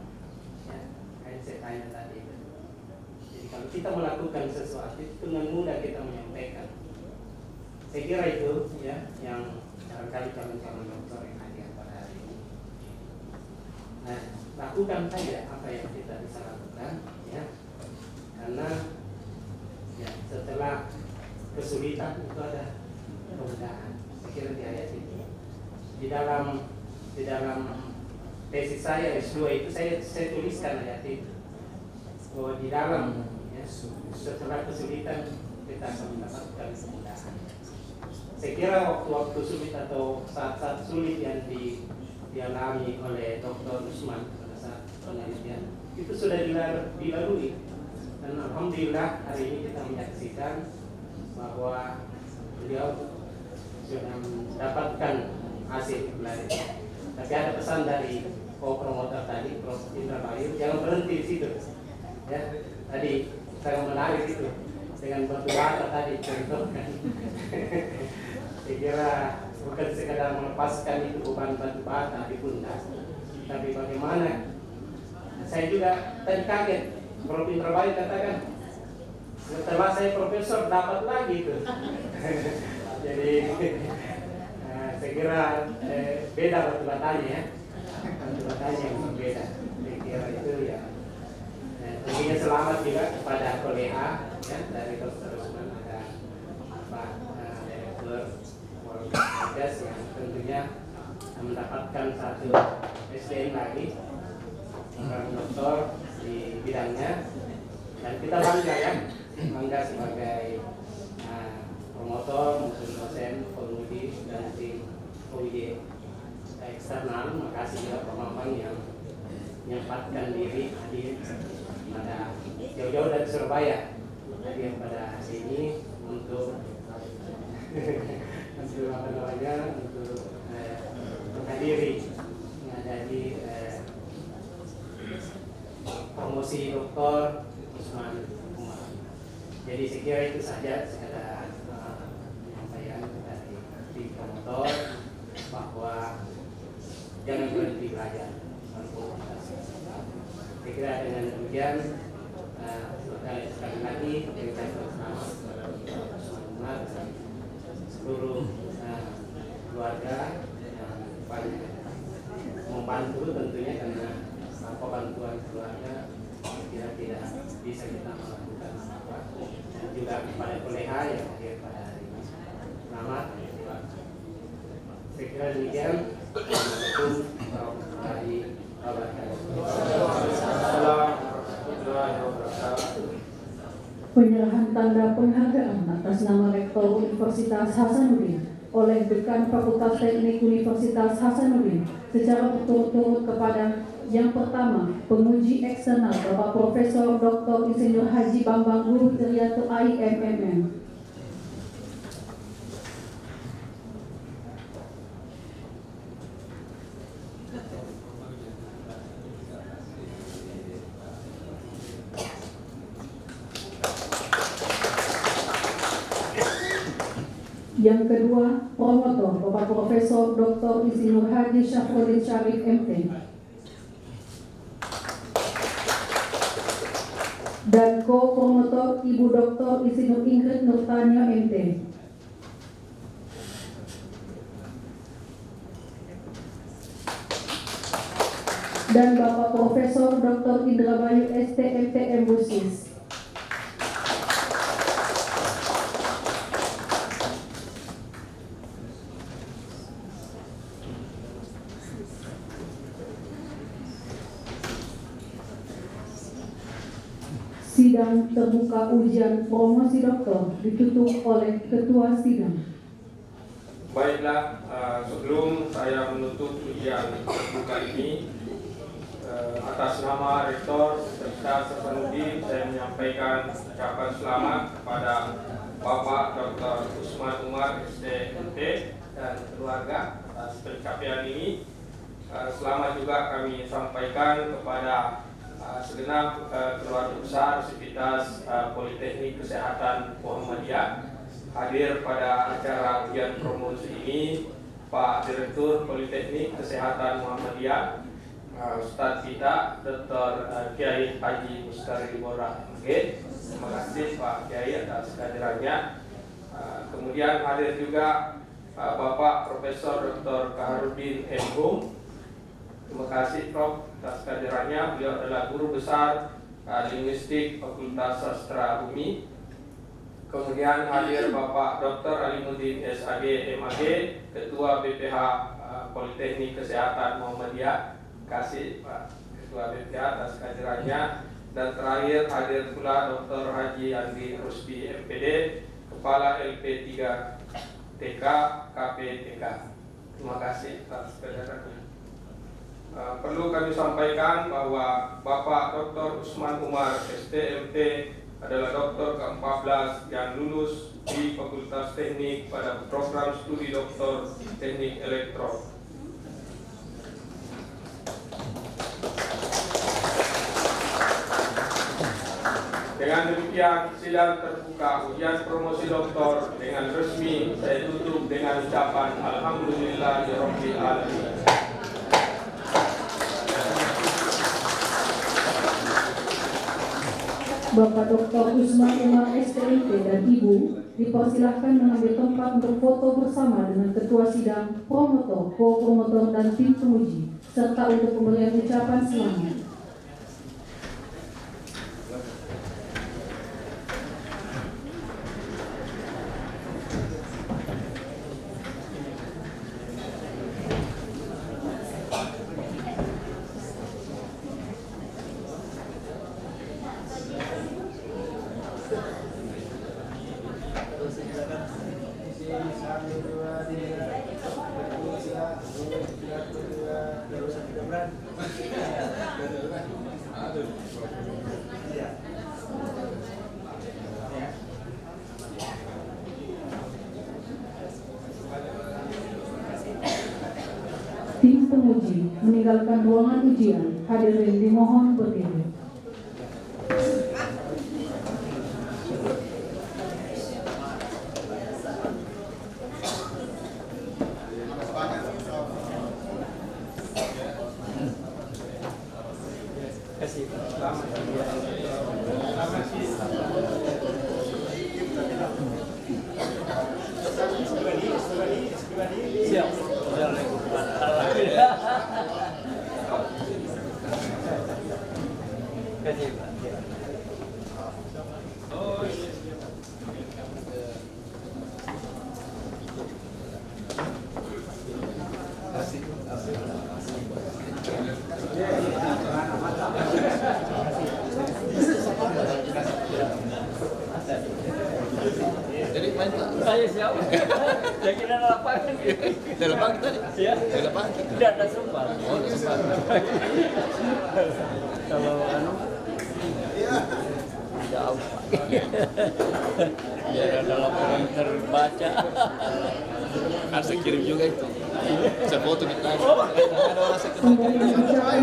ya, kayak saya tanya tadi. Jadi kalau kita melakukan sesuatu itu dengan mudah kita menyampaikan. Saya kira itu, ya, yang barangkali kawan-kawan dokter yang hadir pada hari ini. Nah, lakukan saja apa yang kita bisa lakukan, ya, karena ya setelah kesulitan itu ada kemudahan. Saya kira di ayat ini di dalam tesis saya S2 itu saya tuliskan ayat itu bahwa di dalam, ya, setelah kesulitan kita akan mendapatkan kemudahan. Saya kira waktu-waktu sulit atau saat-saat sulit yang dialami oleh Dr. Usman pada saat penelitian itu sudah dilalui, dan alhamdulillah hari ini kita menyaksikan bahwa beliau sudah mendapatkan hasil penelitian. Tapi ada pesan dari co-promotor tadi, Prof. Indra Bayu, jangan berhenti di situ. Ya, tadi sangat menarik itu dengan batu bata tadi contohkan. Saya kira bukan sekadar melepaskan itu beban batu bata di pundak, tapi bagaimana? Saya juga tadi kaget, Prof. Indra Bayu katakan setelah saya profesor dapat lagi itu. Jadi saya kira beda batu batanya, ya. Batu batanya yang berbeda. Saya kira itu, ya. Tentunya selamat juga kepada kolega, ya, dari Dr. Usman, ada Pak Direktur Polres yang tentunya mendapatkan satu SDM lagi, seorang dokter di bidangnya, dan kita bangga, ya, bangga sebagai promotor maupun dosen, pengemudi dan tim OID eksternal. Makasih juga Pak Mamang yang menyempatkan diri hadir pada jauh-jauh dari Surabaya hadir pada hari ini untuk promosi Dr. Usman Umar. Jadi saya kira itu saja sekedar penyampaian dari tim promotor bahwa jangan berhenti belajar. Saya kira dengan demikian sekali lagi kita bersama Usman Umar dan seluruh keluarga yang banyak membantu tentunya, karena tanpa bantuan keluarga tidak bisa kita melakukan apa. Dan juga kepada kolega yang hadir pada hari ini, selamat. Saya kira demikian. Assalamualaikum warahmatullahi wabarakatuh.
Penyerahan tanda penghargaan atas nama Rektor Universitas Hasanuddin oleh Dekan Fakultas Teknik Universitas Hasanuddin secara berturut-turut kepada yang pertama, penguji eksternal Bapak Profesor Dr. Insinyur Haji Bambang Guru Triyanto IMMM. Yang kedua, promotor Bapak Profesor Dr. Insinyur Haji Syafruddin Syarif MT. Dan ko-promotor Ibu Dr. Insinyur Ingrid Nurtania MT. Dan Bapak Profesor Dr. Indrabayu STMT Embusis. Sidang terbuka ujian promosi doktor ditutup oleh Ketua Sidang.
Baiklah, sebelum saya menutup ujian terbuka ini, atas nama Rektor Universitas Hasanuddin, saya menyampaikan ucapan selamat kepada Bapak Dr. Usman Umar STMT dan keluarga atas pencapaian ini. Selamat juga kami sampaikan kepada segenap keluarga besar Sivitas Politeknik Kesehatan Muhammadiyah hadir pada acara ujian promosi ini. Pak Direktur Politeknik Kesehatan Muhammadiyah, Ustadz kita Dr. Kiai Haji Mustari Bora MG. Terima kasih Pak Kiai atas kehadirannya. Kemudian hadir juga Bapak Profesor Dr. Kaharudin M. Hum. Terima kasih Prof atas kehadirannya. Beliau adalah guru besar linguistik Fakultas Sastra Bumi. Kemudian hadir Bapak Dr. Alimuddin SAG MAG, Ketua BPH Politeknik Kesehatan Muhammadiyah. Terima kasih Pak Ketua BPH atas kehadirannya. Dan terakhir hadir pula Dr. Haji Andi Rusdi MPD, Kepala LP3 TK KPTK. Terima kasih atas kehadirannya. Perlu kami sampaikan bahwa Bapak Dr. Usman Umar STMT adalah doktor ke-14 yang lulus di Fakultas Teknik pada program studi doktor Teknik Elektro. Dengan demikian, sidang terbuka ujian promosi doktor dengan resmi saya tutup dengan ucapan Alhamdulillahirabbil alamin.
Bapak Dr. Usman Umar STMT dan Ibu dipersilahkan mengambil tempat untuk foto bersama dengan Ketua Sidang, promotor, ko-promotor, dan tim penguji, serta untuk pemberian ucapan selamat. Tim penguji meninggalkan ruangan ujian. Hadirin dimohon berdiri.
Siap. Kasih Pak.
Jadi main Pak.
Saya siap. Saya kira lapangan.
Di lapangan tadi.
Ya.
Di lapangan.
Tidak ada sumpah.
Oh, di lapangan.
Kalau anu jauh Pak. Biar ada laporan terbaca.
Harus saya kirim juga itu. Saya foto kita. Ada orang saya
Kembali ucapan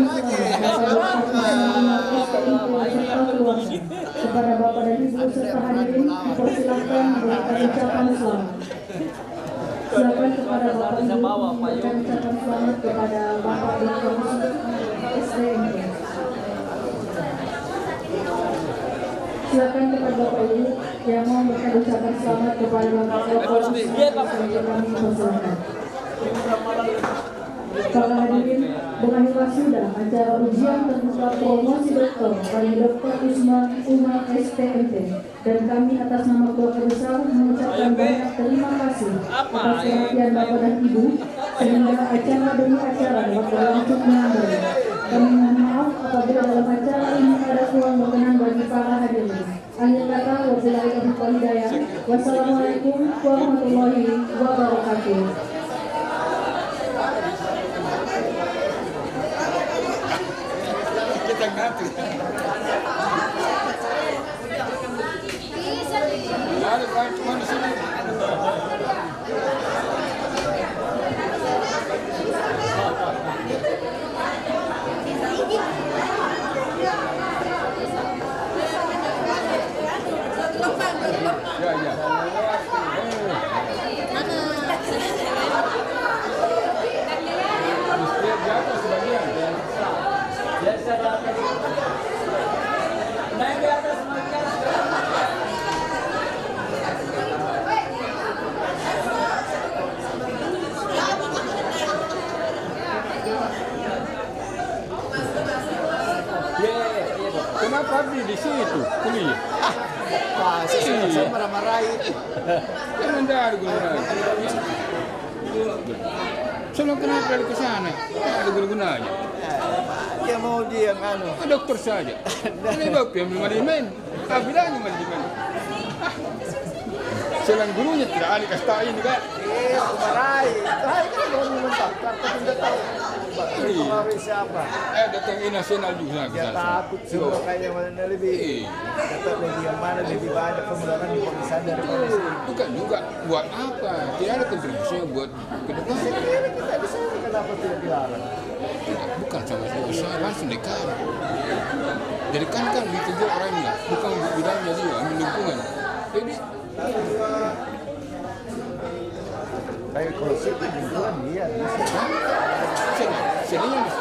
kepada Bapak dan Ibu serta hadirin dipersilakan memberikan ucapan selamat. Silakan kepada Bapak Ibu memberikan ucapan selamat kepada Bapak Dr. STMT. Silakan kepada Bapak Ibu yang mau memberikan ucapan selamat kepada Bapak Dr. Kami persilakan. Para hadirin, berakhirlah sudah acara ujian terbuka promosi doktor bagi Dr. Usman Umar STMT, dan kami atas nama keluarga besar mengucapkan banyak terima kasih atas perhatian Bapak dan Ibu sehingga acara demi acara dapat berlangsung dengan baik. Kami mohon maaf apabila dalam acara ini ada kurang berkenan bagi para hadirin. Akhir kata, wabillahi taufiq wal hidayah. Wassalamualaikum warahmatullahi wabarakatuh.
Kenapa Abdi di situ kuliah?
Saya marah-marahin.
Kan anda ada gunanya. Soalnya kenapa ada ke sana? Ada gunanya.
Dia mau dia yang anu.
Dokter saja. Ini dokter yang bermain-main. Bilangnya main-main. Selain gurunya tidak ada kasih tahu ini kan?
Aku marahin. Saya kan mau mentak, tapi tidak tahu. Pengaruhi siapa?
Datang nasional juga ke
Dia
sana.
takut semua kayaknya mana lebih. Kata lebih yang mana lebih banyak pemularan di pemisahan daripada sini.
Bukan juga buat apa? Tidak ada kontribusinya buat ke depan.
Sekiranya kita bisa, kenapa tidak dilarang?
Bukan sama saya langsung dekat. Jadi kan ditunjuk orangnya, bukan bidangnya dia, ambil lingkungan. Jadi
Kayak konsep lingkungan dia bisa.
sini yang di